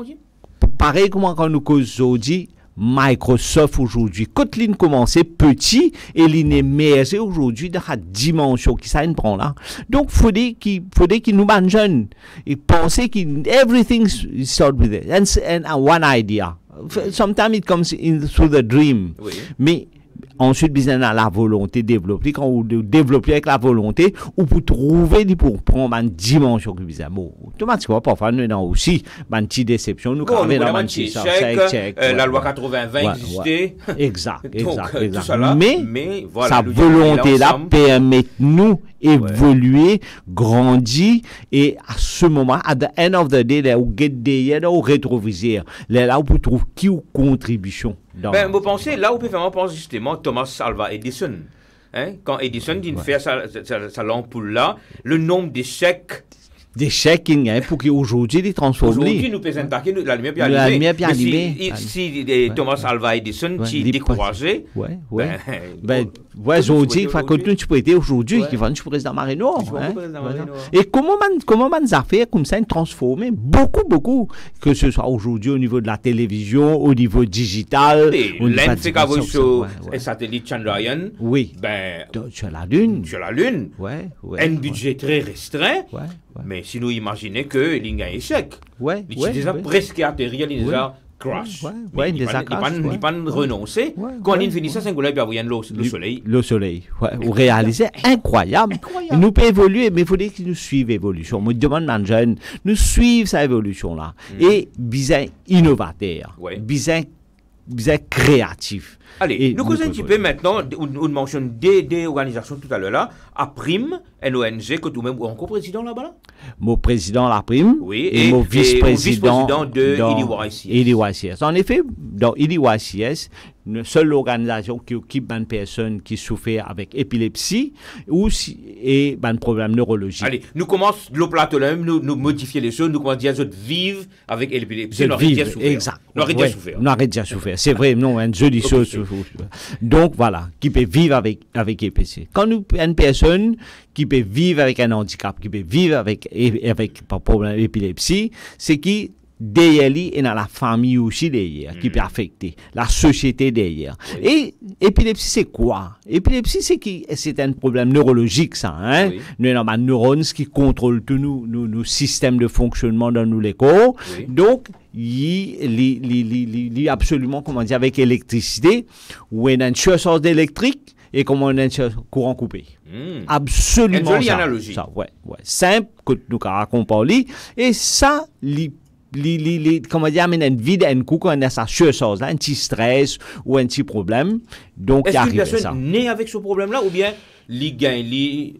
Speaker 2: Pareil comment quand nous causons aujourd'hui, Microsoft aujourd'hui, Kotlin commençait petit et il est émergé aujourd'hui dans la dimension qui ça prend là. Donc faudrait qu'il nous ban jeunes et penser everything start with it and one idea. Sometimes it comes in through the dream.
Speaker 1: Oui.
Speaker 2: Mais ensuite, besoin de la volonté développer. Quand vous développez avec la volonté, ou pour trouver, pour prendre une dimension que vous avez. Bon, automatiquement, parfois, nous avons aussi une petite déception. Nous avons
Speaker 1: un petit échec. La loi 80-20 existait.
Speaker 2: Exact.
Speaker 1: Tout ça là,
Speaker 2: mais
Speaker 1: voilà,
Speaker 2: sa volonté-là permet nous évoluer, grandir, et à ce moment, at the end of the day, là, vous get there, au rétroviseur, là, vous trouvez qui ou contribution.
Speaker 1: Vous pensez, là où on pense justement Thomas Alva Edison. Hein? Quand Edison dit faire sa lampe là, le nombre d'échecs
Speaker 2: qu'il y a pour qu'aujourd'hui il transforme.
Speaker 1: Aujourd'hui, nous présentons la lumière bien allumée. Si Thomas Alva Edison t'y découragé,
Speaker 2: aujourd'hui, il faut que tu peux aider aujourd'hui, qui va nous président Marino. Et comment on a fait comme ça, transformer beaucoup, que ce soit aujourd'hui au niveau de la télévision, au niveau digital.
Speaker 1: L'Inde fait qu'avec un satellite Chandrayaan,
Speaker 2: oui, tu as la Lune. Un budget très restreint.
Speaker 1: Mais si nous imaginons qu'il y a un échec, il est déjà presque atterri, il est déjà crash. Il n'est pas renoncé. Quand il finit ça, c'est un goulet, il y a le soleil.
Speaker 2: Le soleil, vous réalisez, incroyable. Nous pouvons évoluer, mais il faudrait que nous suivions l'évolution. Je demande aux jeunes, nous suivons cette évolution-là. Et bien innovateur, bien créatif.
Speaker 1: Allez, nous causons un petit peu maintenant, on mentionne des organisations tout à l'heure là, à Prime, une ONG, que vous-même, encore président là-bas?
Speaker 2: Mon président la Prime,
Speaker 1: oui,
Speaker 2: et mon vice-président
Speaker 1: de
Speaker 2: IDYCS. En effet, dans IDYCS, une seule organisation qui occupe une personne qui souffre avec épilepsie et un problème neurologique.
Speaker 1: Allez, nous commençons le plateau là, nous modifier les choses, nous commençons à dire vivre avec l'épilepsie, nous arrêtons de souffrir.
Speaker 2: Exact. Nous arrêtons de souffrir. C'est vrai, non, une jolie chose. Donc voilà, qui peut vivre avec épilepsie. Quand nous une personne qui peut vivre avec un handicap, qui peut vivre avec un problème d'épilepsie, c'est qui derrière lui et dans la famille aussi derrière, qui peut affecter la société derrière. Et épilepsie, c'est quoi? Épilepsie, c'est un problème neurologique, ça. Hein? Nous avons des neurones qui contrôlent tous nos systèmes de fonctionnement dans nos corps. Donc, il y a absolument, comment dire, avec l'électricité, où il y a une surcharge électrique et comment on a un courant coupé. Absolument. Une
Speaker 1: jolie analogie.
Speaker 2: Ça, simple, que nous racontons. Et ça, comment dire, amène une vie d'un coup quand on a sa surcharge, un petit stress ou un petit problème. Donc,
Speaker 1: est-ce qu'une personne née avec ce problème-là ou bien il gagne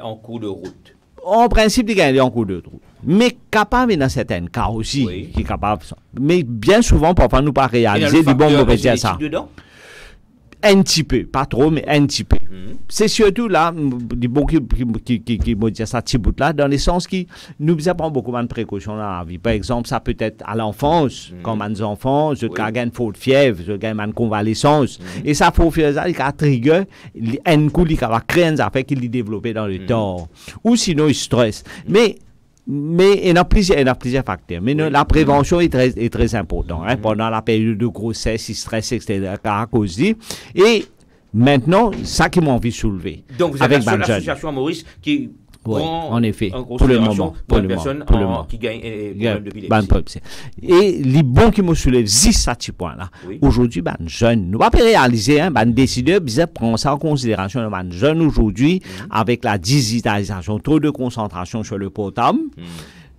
Speaker 1: en cours de route?
Speaker 2: En principe, il gagne en cours de route. Mais capable dans certains cas aussi, qui est capable. Mais bien souvent, parfois, nous pas réaliser du bon mauvais dire ça. Un petit peu, pas trop, mais un petit peu. C'est surtout là, du bon qui me dit ça, petit bout là, dans le sens qui nous prend beaucoup de précautions dans la vie. Par exemple, ça peut être à l'enfance, comme les enfants, je gagne une faute fièvre, je gagne une convalescence. Et ça, faut faire ça, il a trigger, un coup, il va créer un affaire qu'il développe dans le temps. Ou sinon, il stresse. Mais il y a plusieurs facteurs. Mais la prévention est très importante. Hein, pendant la période de grossesse, il stresse, etc. à cause de. Et maintenant, ça qui m'a envie de soulever.
Speaker 1: Donc, vous avez l'association Maurice qui prend
Speaker 2: en effet,
Speaker 1: pour le moment, pour une personne qui gagne un problème d'épilepsie.
Speaker 2: Et les bons qui me soulèvent, c'est ce point-là. Aujourd'hui, les jeunes, nous ne pouvons pas réaliser, les décideurs, ils prennent ça en considération. Les jeunes aujourd'hui, avec la digitalisation, trop de concentration sur le portable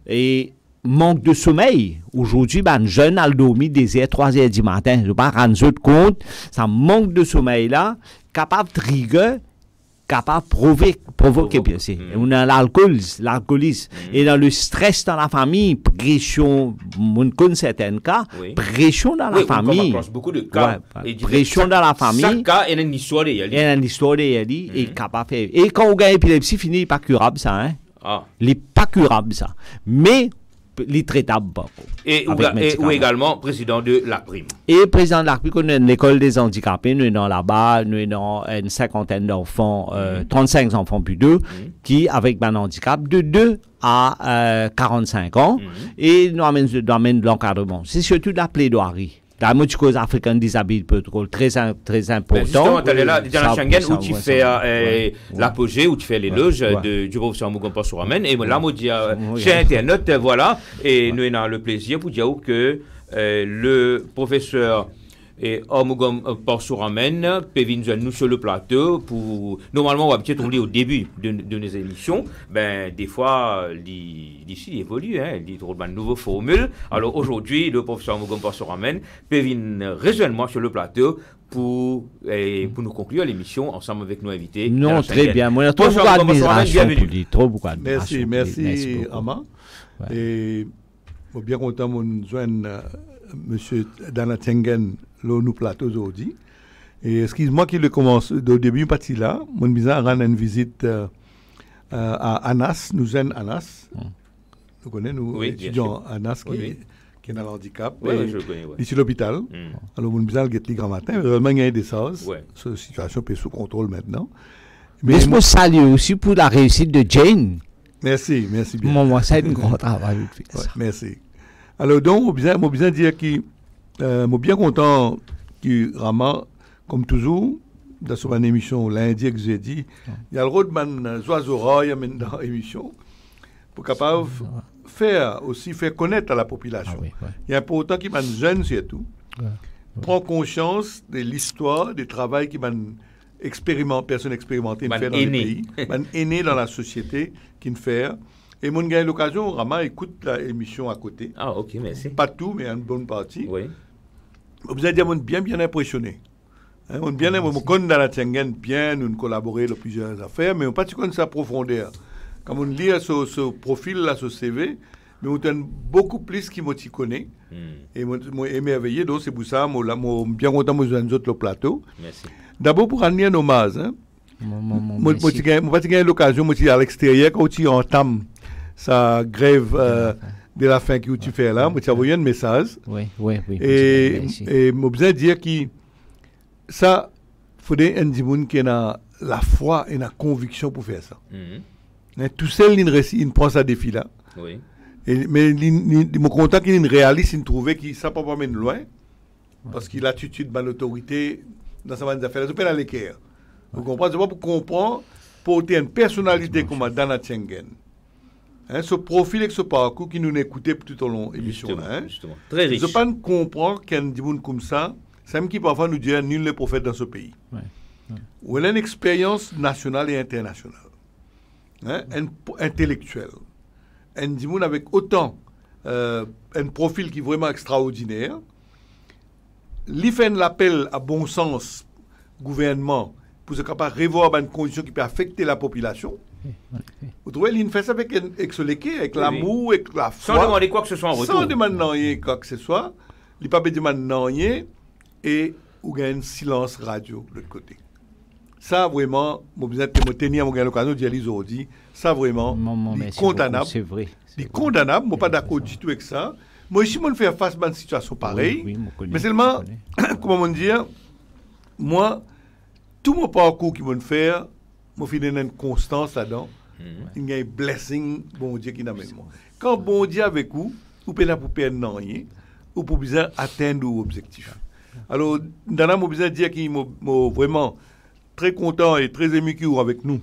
Speaker 2: et manque de sommeil. Aujourd'hui, les jeunes ont dormi des heures, 3 heures du matin. Je ne vais pas rendre compte, ça manque de sommeil-là, capable de trigger, capable de provoquer bien sûr. On a l'alcoolisme et dans le stress dans la famille, pression, on connaît certains cas, pression dans la famille.
Speaker 1: Beaucoup de cas.
Speaker 2: Pression dans la famille.
Speaker 1: Chaque cas est une histoire
Speaker 2: et capable de faire. Et quand on a épilepsie, fini, il n'est pas curable ça. Hein? Il n'est pas curable ça. Mais traitable.
Speaker 1: Ou également président de la prime.
Speaker 2: Et président de la prime, on a l'école des handicapés, nous sommes là-bas, nous avons une cinquantaine d'enfants, 35 enfants plus 2, qui, avec un handicap de 2 à 45 ans, et nous amènent de l'encadrement. C'est surtout de la plaidoirie. La cause African Disability Protocol, très important.
Speaker 1: Justement, tu es là, dans la Schengen, où tu fais l'apogée, où tu fais l'éloge du professeur Mugompa Souramen. Et là, chez Internet, voilà, et nous avons le plaisir pour dire que le professeur Mugompa Souramen peut venir nous sur le plateau pour... Normalement, on va peut-être au début de nos émissions, des fois, d'ici, il évolue, il trouve une nouvelle formule. Alors aujourd'hui, le professeur Mugompa Souramen peut venir résolument sur le plateau pour nous conclure l'émission ensemble avec nos invités.
Speaker 2: Non, très bien. Moi, trop beaucoup d'admiration pour lui. Trop beaucoup d'admiration.
Speaker 4: Merci, Ama. Et je suis bien content de nous joindre M. Dana Tengen, nous plateau aujourd'hui. Et excuse-moi qu'il commence au début, parti là. Mon bizarre rendre une visite à Anas, nous sommes Anas. Nous connaissons, nous étudiants Anas qui est dans le handicap.
Speaker 1: Oui, je le connais.
Speaker 4: Ici l'hôpital. Alors, mon bizarre est le grand matin. Vraiment, il y a des choses. Cette situation est sous contrôle maintenant.
Speaker 2: Mais je me salue aussi pour la réussite de Jane.
Speaker 4: Merci bien.
Speaker 2: Moi, c'est un grand travail.
Speaker 4: Merci. Alors, donc, je suis dire que je suis bien content que Rama, comme toujours, dans son émission lundi que j'ai dit, il y a le rôle de oiseaux dans l'émission pour capable faire connaître à la population. Il est important qu'il y ait des jeunes surtout, prend conscience de l'histoire, du travail qui personnes expérimentées fait dans le pays, aînés dans la société qui fait. Et mon gars, l'occasion, Rama écoute l'émission à côté.
Speaker 1: Ah, ok, merci.
Speaker 4: Pas tout, mais une bonne partie.
Speaker 1: Oui.
Speaker 4: Vous allez dire, on est bien impressionné. On est bien impressionné dans la Tengen, bien, nous collaborons dans plusieurs affaires, mais on pas de sa profondeur. Quand on lit ce profil, là, ce CV, mais on a beaucoup plus qui m'y connaît. Et moi, émerveillé, donc c'est pour ça, moi, bien content de nous autres le plateau.
Speaker 1: Merci.
Speaker 4: D'abord, pour rendre un hommage, moi, j'ai eu l'occasion, à l'extérieur, quand tu entames sa grève de la faim que tu fais là, moi, tu as envoyé un message.
Speaker 2: Oui.
Speaker 4: Et moi, besoin de dire que ça, il faudrait un monde qui a la foi et la conviction pour faire ça. Tout seul, il prend sa défi là.
Speaker 1: Oui.
Speaker 4: Mais mon contact, il réalise, il trouvait que ça ne peut pas mener loin. Parce qu'il a l'attitude de l'autorité dans sa manière de faire. Ça peut aller l'équerre. Vous comprenez? C'est pas pour comprendre, pour une personnalité comme Dana Tengen. Ce profil et ce parcours qui nous écoutait tout au long de l'émission.
Speaker 1: Justement. Très riche.
Speaker 4: Je ne peux pas comprendre qu'un monde comme ça, c'est même qui parfois nous dit nul n'est prophète dans ce pays. Où elle a une expérience nationale et internationale. Intellectuelle. Un monde avec autant un profil qui est vraiment extraordinaire. Il fait l'appel à bon sens gouvernement pour être capable de revoir une condition qui peut affecter la population. Vous trouvez, il fait ça avec l'amour, avec la foi.
Speaker 1: Sans demander quoi que ce soit en retour.
Speaker 4: Sans demander quoi que ce soit. Il ne peut pas demander rien. Et il y a un silence radio de l'autre côté. Ça, vraiment, je vais tenir l'occasion de dire aujourd'hui, ça, vraiment, c'est condamnable.
Speaker 2: C'est vrai.
Speaker 4: C'est condamnable. Je ne suis pas d'accord du tout avec ça. Moi, ici, je fais face à une situation pareille. Mais seulement, comment dire, moi, tout mon parcours qui me fait, je fais une constance là-dedans. Il y a un blessing, bon Dieu, qui n'amène moi. Quand bon Dieu avec vous, vous pouvez pas perdre rien, ou pour bien atteindre vos objectifs. Alors, dans la besoin de dire qu'il est vraiment très content et très ému qu'il est avec nous,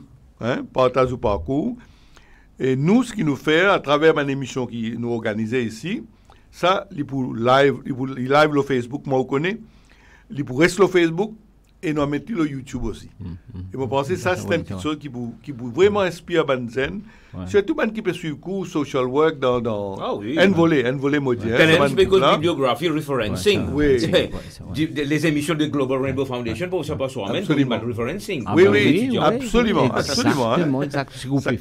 Speaker 4: partage le parcours. Et nous, ce qu'il nous fait, à travers une émission qui nous organisait ici, ça, il pour live le Facebook, moi, je connais. Il pour rester le Facebook et nous mettre le YouTube aussi. Et je pense que ça, c'est une petite chose qui peut vraiment inspirer Banzen. Surtout qui peut suivre cours social work dans un volet moderne.
Speaker 1: Bibliography, referencing.
Speaker 4: Oui.
Speaker 1: Les émissions de Global Rainbow Foundation, pour ça, pas sur un referencing.
Speaker 4: Oui, absolument.
Speaker 2: Exactement. Ce que vous faites,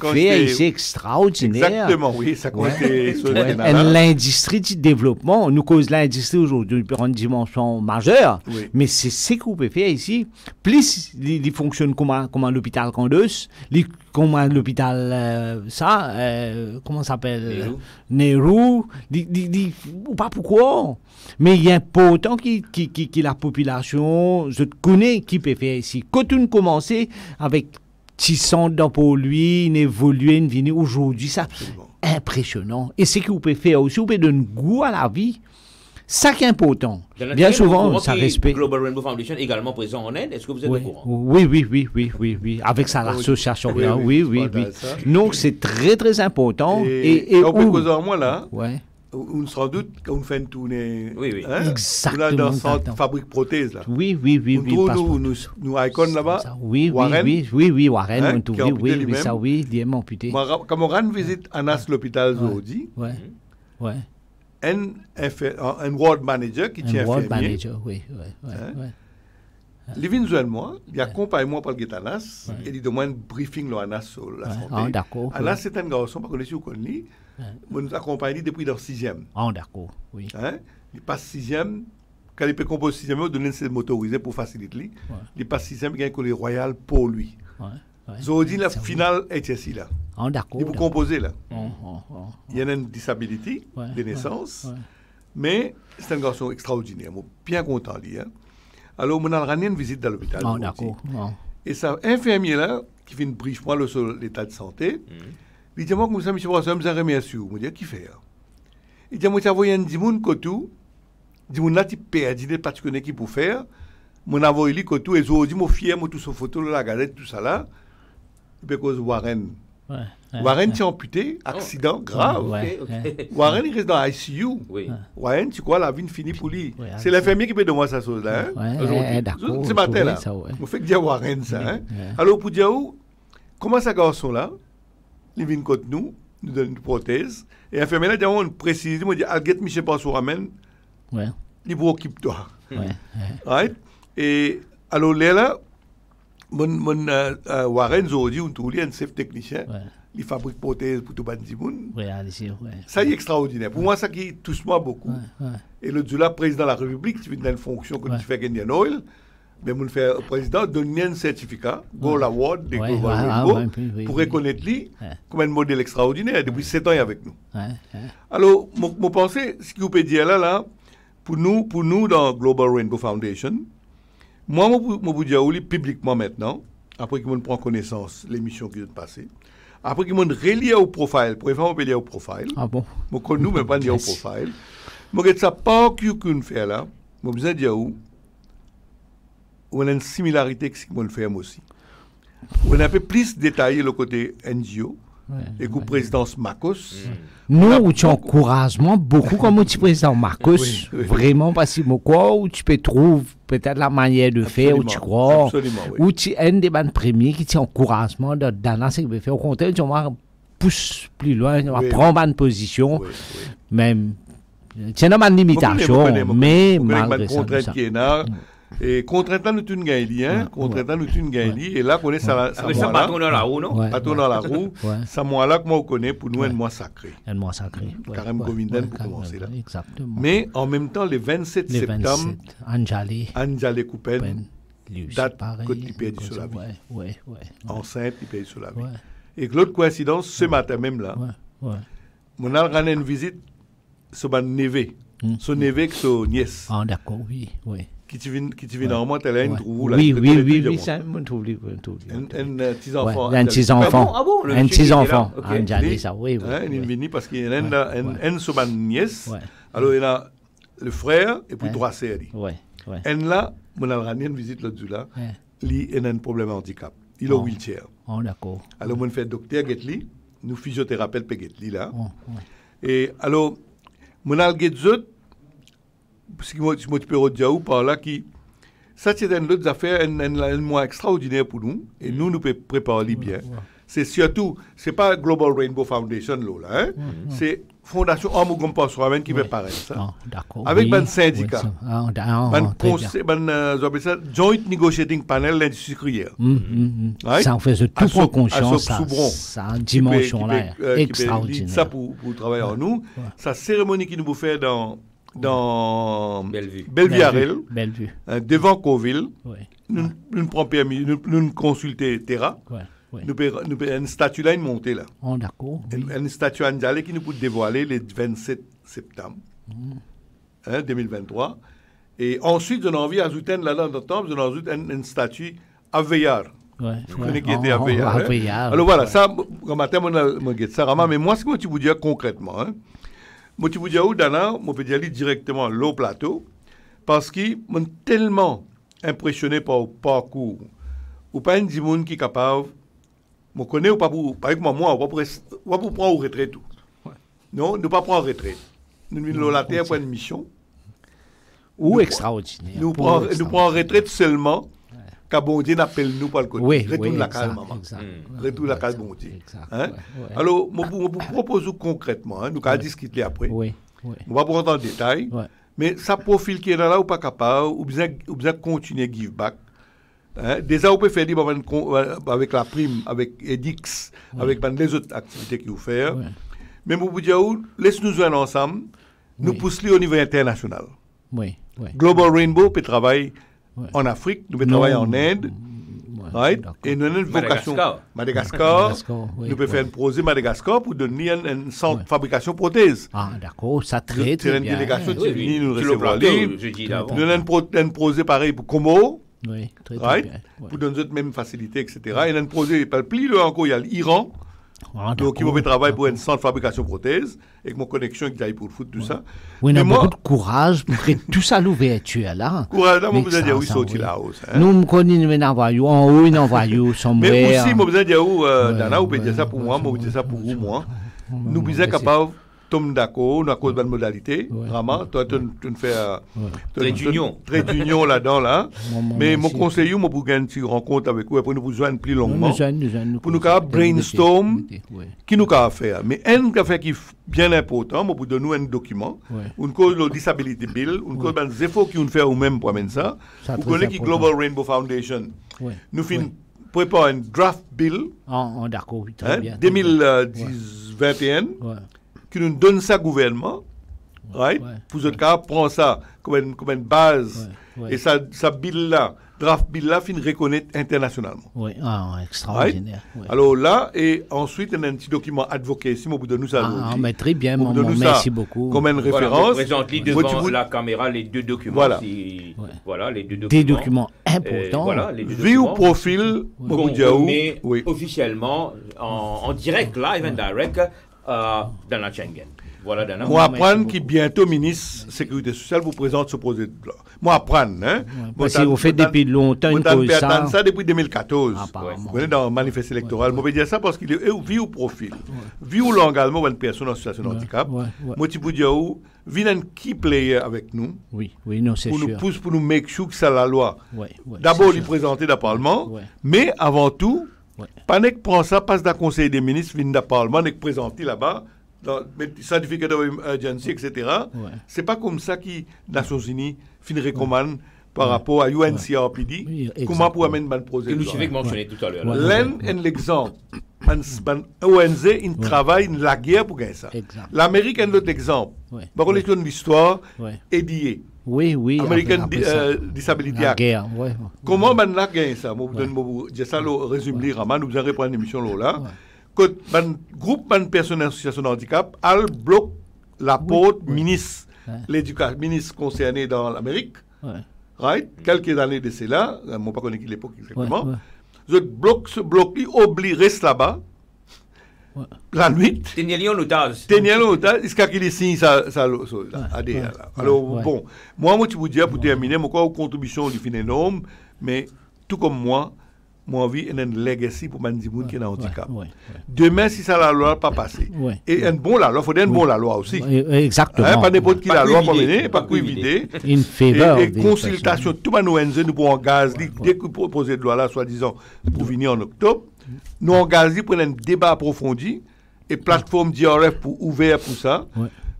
Speaker 2: c'est extraordinaire.
Speaker 4: Exactement, oui. Ça compte.
Speaker 2: L'industrie du développement, nous cause l'industrie aujourd'hui prend une dimension majeure, mais c'est ce que vous pouvez faire ici. Plus il fonctionne comme l'hôpital Candos, comment l'hôpital, comment ça s'appelle? Nehru. Ou pas pourquoi. Mais il y a important que la population, je connais qui peut faire ici. Quand on commence avec 600 dans pour lui, une évoluer, une vie aujourd'hui, ça impressionnant. Et ce que vous pouvez faire aussi, vous pouvez donner goût à la vie. Ça qui est important. Bien souvent, ça respecte.
Speaker 1: Global Rainbow Foundation également présent en Inde. Est-ce que vous êtes au courant?
Speaker 2: Oui. Avec ça, l'association. Oui. Donc, c'est très, très important.
Speaker 4: Et on peut causer en moi là.
Speaker 2: Ouais.
Speaker 4: On sans doute quand on fait une tournée.
Speaker 1: Oui.
Speaker 4: Hein?
Speaker 2: Exactement.
Speaker 4: On a dans centre fabrique prothèse là.
Speaker 2: Oui.
Speaker 4: Nous icônes là-bas.
Speaker 2: Oui, Warren.
Speaker 4: Hein?
Speaker 2: Oui, ça, oui, il est amputé.
Speaker 4: Quand on rend visite à Nas l'hôpital aujourd'hui.
Speaker 2: Ouais.
Speaker 4: Un ward manager qui tient
Speaker 2: ward
Speaker 4: infirmier.
Speaker 2: Manager, oui.
Speaker 4: Il vient joindre moi, il accompagne moi par le Anas et il demande un briefing à Anas sur la santé.
Speaker 2: Ah, d'accord.
Speaker 4: Anas, c'est un garçon, pas connu si vous connaissez. Nous accompagne depuis leur 6e.
Speaker 2: Ah, d'accord, oui.
Speaker 4: Il passe 6e. Quand il peut composer 6e, il donne ses motorisés pour faciliter. Il passe 6e, il gagne le royal pour lui. Aujourd'hui, la finale est ici là.
Speaker 2: Ah, d'accord.
Speaker 4: Il peut composer là. Il y a une disabilité de naissance, mais c'est un garçon extraordinaire. Je suis bien content de lui. Alors, on a ramené une visite dans l'hôpital.
Speaker 2: Ah, d'accord.
Speaker 4: Et ça, infirmier là, qui fait une brief moi sur l'état de santé, il dit, moi, comme ça, monsieur François, je me remercie. Je me dis, qui fait? Il dit, moi, tu as envoyé un dimoun kotou, dimoun là, tu perds, tu pas connais qui pour faire. Mon envoyé lui kotou, et je dis, moi, fier, moi, tout ce photo, la gazette, tout ça là, parce que Warren. Warren s'est amputé, accident grave. Warren, il reste dans l'ICU. Warren, tu crois, la vie finit pour lui. C'est l'infirmier qui peut donner ça chose là.
Speaker 2: D'accord.
Speaker 4: Ce matin là. On fait que dire Warren ça. Alors, pour dire comment ça garçon là, il vient contre nous donne une prothèse. Et l'infirmier là, on précise, il me dit, Alget Michel Pansou ramène. Il vous occupe toi. Right? Et alors là, mon Warren Zodi, un chef technicien. Il fabrique prothèses pour tout le monde. Ça est extraordinaire. Pour moi, ça qui touche moi beaucoup. Et le Zula, président de la République, tu viens dans une fonction que tu fais gagner Oil, mais mon fait président donne un certificat, Gold Award, de Global Rainbow, pour reconnaître lui comme un modèle extraordinaire. Depuis 7 ans, il est avec nous. Alors, mon pensée, ce que vous pouvez dire là, pour nous dans Global Rainbow Foundation, moi, je vous dire publiquement maintenant, après que je prends connaissance de l'émission qui vient de passer, après qu'ils m'ont relié au profil, pour faire un au profil.
Speaker 2: Ah bon?
Speaker 4: Je connais, mais pas lié au profil. Je regarde ça pas qu'on fait là. Je me disais, on a une similarité avec ce qu'ils fait aussi. On a un peu plus détaillé le côté NGO et que présidence Marcos.
Speaker 2: Nous, tu encouragement beaucoup comme le président Marcos. Vraiment, parce que quoi, où tu peux trouver peut-être la manière de faire, où tu crois. Où tu es un des premiers qui t'encouragement dans ce qu'il veut faire. Au contraire, tu vas pousser plus loin, tu vas prendre une position. Même, c'est une limitation, mais malgré ça.
Speaker 4: Et contraintant nous une gagne contraintant nous une gagne et là connaît ça
Speaker 1: bâton dans la roue non
Speaker 4: bâton dans la roue ça moi là que moi connais pour nous un mois sacré carême Govindan pour commencer là
Speaker 2: exactement
Speaker 4: mais en même temps le 27 septembre Anjali Coupen date que tu perds sur la vie enceinte il perd sur la vie et que l'autre coïncidence ce matin même là mon a ramené une visite sur mon neveu son neveu que son nièce
Speaker 2: d'accord oui
Speaker 4: qui tu viens normalement tu as une trouve là
Speaker 2: oui ça me trouve
Speaker 4: un petit enfant
Speaker 2: un petit enfant Anjali ça oui
Speaker 4: il vient parce qu'il y a un sur ma nièce alors il a le frère et puis 3 sœurs et là mon a ramené une visite l'autre jour là il a un problème de handicap il est au wheelchair
Speaker 2: d'accord
Speaker 4: alors mon fait docteur Getli nous physiothérapeute pe Getli là et alors mon a Getzot parce que moi tu peux redire par là qui ça c'est une autre affaire un mois extraordinaire pour nous et nous pouvons préparer bien c'est surtout c'est pas Global Rainbow Foundation là c'est Fondation Amougom Passoamen qui prépare ça avec un syndicat un joint negotiating panel l'industrie sucrière
Speaker 2: ça en fait tout pour conscience ça dimension là extraordinaire
Speaker 4: ça pour travailler en nous sa cérémonie qui nous fait dans Bellevue, devant Coville, nous prenons permis, nous consultons Terra, nous avons une statue là, une montée là.
Speaker 2: Oh, d'accord. Oui.
Speaker 4: Une statue Anjale qui nous peut dévoiler le 27 septembre 2023. Et ensuite, on a envie d'ajouter là-dedans, on a ajouté une statue à Veillard.
Speaker 2: Ouais.
Speaker 4: Vous connaissez qui était à Veillard. Alors voilà, ça, comme matin, on a ça, mais moi, ce que je vous dire concrètement, moi, je vous dire où, Dana, je peux dire directement au plateau, parce qu'ils m'ont tellement impressionné par le parcours. Ou pas un monde qui est capable, je connais ou pas pour, par exemple, moi, on va pour prendre au retrait tout. Non, ne pas prendre en retraite. Nous venons la terre pour une mission.
Speaker 2: Ou extraordinaire.
Speaker 4: Nous prenons en retraite seulement quand bon Dieu n'appelle nous pas le côté.
Speaker 2: Oui,
Speaker 4: retourne la case, maman. Retourne la case, bon Dieu. Alors, je vous propose concrètement, nous allons discuter après. On va prendre en détail. Mais ça profil qui est là, ou pas capable, ou bien continuer à give back. Déjà, on peut faire avec la prime, avec EDIX, avec les autres activités qu'il faut faire. Mais vous dire, laisse-nous jouer ensemble, nous pousser au niveau international. Global Rainbow peut travailler en Afrique, nous pouvons travailler en Inde, et nous avons une vocation. Madagascar, nous pouvons faire un projet Madagascar pour donner un centre de fabrication de prothèses.
Speaker 2: Ah, d'accord, ça très bien.
Speaker 4: Une délégation qui est venue nous recevoir. Nous avons un projet pareil pour Como, pour donner notre même facilité, etc. Et un projet, plus loin encore, il y a l'Iran. Donc, il faut travailler pour un centre de fabrication de prothèses, avec mon connexion qui aille pour le foot, tout ça.
Speaker 2: Oui, on a beaucoup de courage pour que tout ça l'ouverture là.
Speaker 4: Courage, là, moi, vous avez dit où sorti là haut.
Speaker 2: Nous, nous connaissons une envoyou, en haut, une envoyou, sombre.
Speaker 4: Mais aussi, moi, vous avez dit où, Dana, vous pouvez dire ça pour moi, moi, vous dites ça pour vous, moi. Nous, vous êtes capable. Tombe d'accord, à cause de la modalité, vraiment, toi, tu fais
Speaker 1: trait
Speaker 4: d'union là-dedans, là. Mais mon conseiller, moi, pour gagner une rencontre avec vous, pour nous joindre plus longuement, pour nous faire brainstorm, qui nous a faire. Mais un affaire qui est bien important, moi, pour donner nous un document, une cause de disability bill, une cause des efforts qui nous fait nous-mêmes pour amener ça. Vous connaissez que Global Rainbow Foundation, nous faisons préparer un draft bill,
Speaker 2: d'accord, très bien.
Speaker 4: 2021. Qui nous donne ça gouvernement, pour ce cas, prend ça comme une base, et ça bill là, draft bill là, fin reconnaître internationalement.
Speaker 2: Oui, extraordinaire.
Speaker 4: Alors là, et ensuite, on a un petit document advocacy, on vous donne nous ça.
Speaker 2: Mais très bien, merci beaucoup.
Speaker 4: Comme une référence.
Speaker 1: Présente devant la caméra les deux documents. Voilà, les deux documents.
Speaker 2: Des documents importants.
Speaker 4: Vu au profil,
Speaker 1: qu'on met officiellement en direct, live and direct, dans la Schengen. Voilà,
Speaker 4: moi, apprendre qui bientôt ministre de la Sécurité sociale vous présente ce projet de loi. Moi, apprendre, hein.
Speaker 2: Parce que vous faites depuis longtemps une
Speaker 4: chose ça. Ça depuis 2014. Vous voyez, dans le manifeste électoral. Moi, je vais dire ça parce qu'il est vu au profil. Vu l'engagement d'une personne en situation de handicap. Moi, je peux dire où, vu un key player avec nous.
Speaker 2: Oui, non, c'est sûr.
Speaker 4: Pour nous pousser, pour nous make sure que ça la loi. D'abord, il présenter dans le Parlement. Mais avant tout, pas que prend ça, passe dans le Conseil des ministres, vient dans le Parlement, et présenter là-bas. Dans le certificat d'urgence, etc. C'est pas comme ça que les Nations Unies recommandent par rapport à UNCRPD comment pour amener un projet.
Speaker 1: Que nous avons mentionné tout à l'heure.
Speaker 4: L'un est l'exemple. ONG, il travaille la guerre pour gagner ça. L'Amérique est l'autre exemple. Par contre, l'histoire est liée.
Speaker 2: Oui.
Speaker 4: American Disability Act. Comment on a gagné ça? Je ça le résumé, nous allons reprendre l'émission là. Que un groupe de personnes en situation de handicap a bloqué la porte ministre concerné dans l'Amérique. Quelques années de cela, je ne sais pas connaître l'époque exactement. Ce bloc reste là-bas. La nuit.
Speaker 1: Tenir l'otage.
Speaker 4: Jusqu'à qu'il signe ça ADR. Alors, bon, moi, je vous dis, pour terminer, mon contribution est énorme, mais tout comme moi, mon vie est un legacy pour les gens qui ont un handicap. Demain, si ça la loi n'a pas passé, et un bon la loi, il faut un bon la loi aussi.
Speaker 2: Exactement.
Speaker 4: Pas n'importe qui la loi pour mener, pas pour éviter.
Speaker 2: Une faveur.
Speaker 4: Et consultation, tout le monde nous pour engager, dès que le projet de loi là, soi-disant, pour venir en octobre, nous engager pour un débat approfondi et plateforme DRF pour ouvrir pour ça.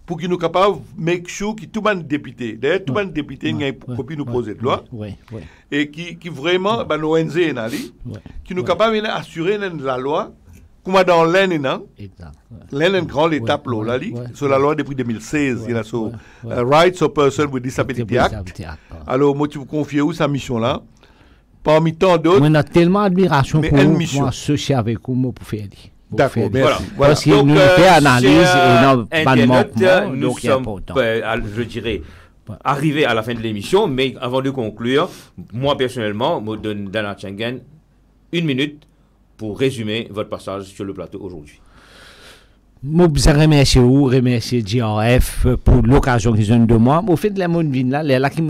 Speaker 4: Pour qu'ils nous capables de make sure que tout le monde député, d'ailleurs tout le monde député a une copie de projet de loi, et qui vraiment, nos ONG, qui nous capables d'assurer la loi, comme dans l'Inde, l'Inde est une grande étape là, sur la loi depuis 2016, il y a sur Rights of Persons with Disability Act. Alors, moi, tu vous confies où sa mission là? parmi tant d'autres.
Speaker 2: On a tellement d'admiration
Speaker 4: Mais
Speaker 2: pour
Speaker 4: une
Speaker 2: vous,
Speaker 4: mission.
Speaker 2: pour associer avec vous, pour faire dire.
Speaker 4: D'accord, merci.
Speaker 1: Voilà.
Speaker 2: Parce qu'il nous fait analyse et non pas de
Speaker 1: Internet,
Speaker 2: manquement,
Speaker 1: nous
Speaker 2: donc c'est
Speaker 1: sommes,
Speaker 2: important.
Speaker 1: je dirais, arrivés à la fin de l'émission, mais avant de conclure, moi personnellement, je donne Dana Tchengen 1 minute pour résumer votre passage sur le plateau aujourd'hui.
Speaker 2: Je vous remercie JRF pour l'occasion qu'ils ont de moi. Au fait de la monde là, les là qui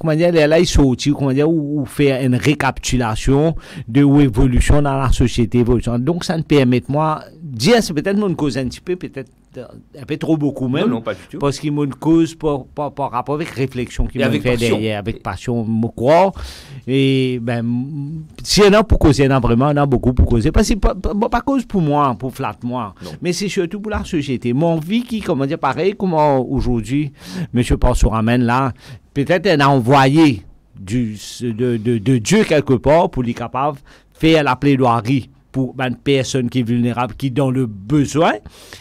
Speaker 2: comment dire, les là ils sortent, comment dire, ou faire une récapitulation de l'évolution dans la société, évolution. Donc ça me permet moi dire c'est peut-être mon cause un petit peu, peut-être un peu trop beaucoup même.
Speaker 1: Non, pas du tout.
Speaker 2: Parce qu'il me cause par rapport avec réflexion qui me fait
Speaker 1: passion.
Speaker 2: derrière, avec passion, me croire. Et ben, s'il y en a pour causer, il y en a vraiment, il y en a beaucoup pour causer. Parce que pas cause pour moi, pour flatter moi, mais c'est surtout pour la société. Mon vie qui, comment dire, pareil, comment aujourd'hui, M. Pansou ramène là, peut-être elle a envoyé de Dieu quelque part pour lui capable de faire la plaidoirie pour une personne qui est vulnérable, qui est dans le besoin.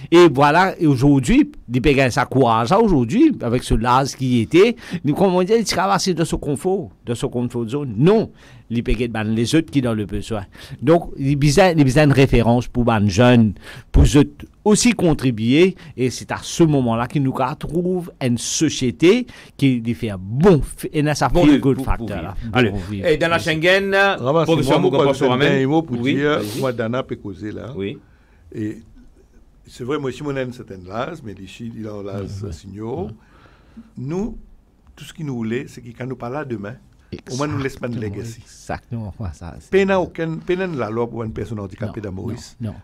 Speaker 2: Et voilà, aujourd'hui, il peut ça courage aujourd'hui, avec ce l'âge qui était, nous, comment on dit, il traverse de ce confort de zone. Non, il peut les autres qui sont dans le besoin. Donc, il y a une référence pour les jeunes, pour eux aussi contribuer, et c'est à ce moment-là qu'il nous trouve une société qui fait un bon, et ça fait un good factor.
Speaker 1: Allez, et dans la Schengen, professeur Mougon
Speaker 4: un mot pour
Speaker 1: oui,
Speaker 4: dire, moi, Dana peut causer là.
Speaker 1: Oui.
Speaker 4: Et c'est vrai, moi aussi, mon une certaine l'âge, mais ici, il a l'âge signaux. Nous, tout ce qu'il nous voulait, c'est qu'il, quand nous parlons demain, au moins, nous laisse pas de legacy.
Speaker 2: Exactement, ça.
Speaker 4: Peine la loi pour une personne handicapée dans Maurice.
Speaker 2: Non.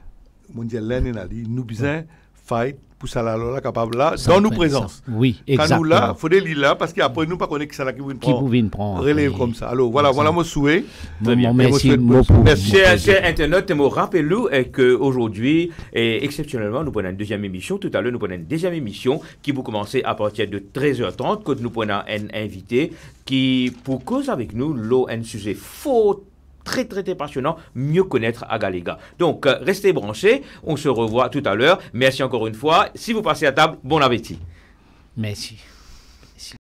Speaker 4: Mondial l'année a dit, nous besoin fight pour ça la loi capable là, dans nos présences.
Speaker 2: Oui, exactement.
Speaker 4: Quand nous là, il faut des là, parce qu'après nous, pas connaître qui ça là qui
Speaker 2: vous prendre.
Speaker 4: Relève comme ça. Alors, voilà mon souhait.
Speaker 1: Très bien.
Speaker 2: Merci.
Speaker 1: Chers internautes, je rappelle qu'aujourd'hui, exceptionnellement, nous prenons une deuxième émission. Tout à l'heure, nous prenons une deuxième émission qui vous commencer à partir de 13h30, que nous prenons un invité qui, pour cause avec nous, un sujet faux, très passionnant, mieux connaître Agalega. Donc, restez branchés, on se revoit tout à l'heure. Merci encore une fois. Si vous passez à table, bon appétit.
Speaker 2: Merci.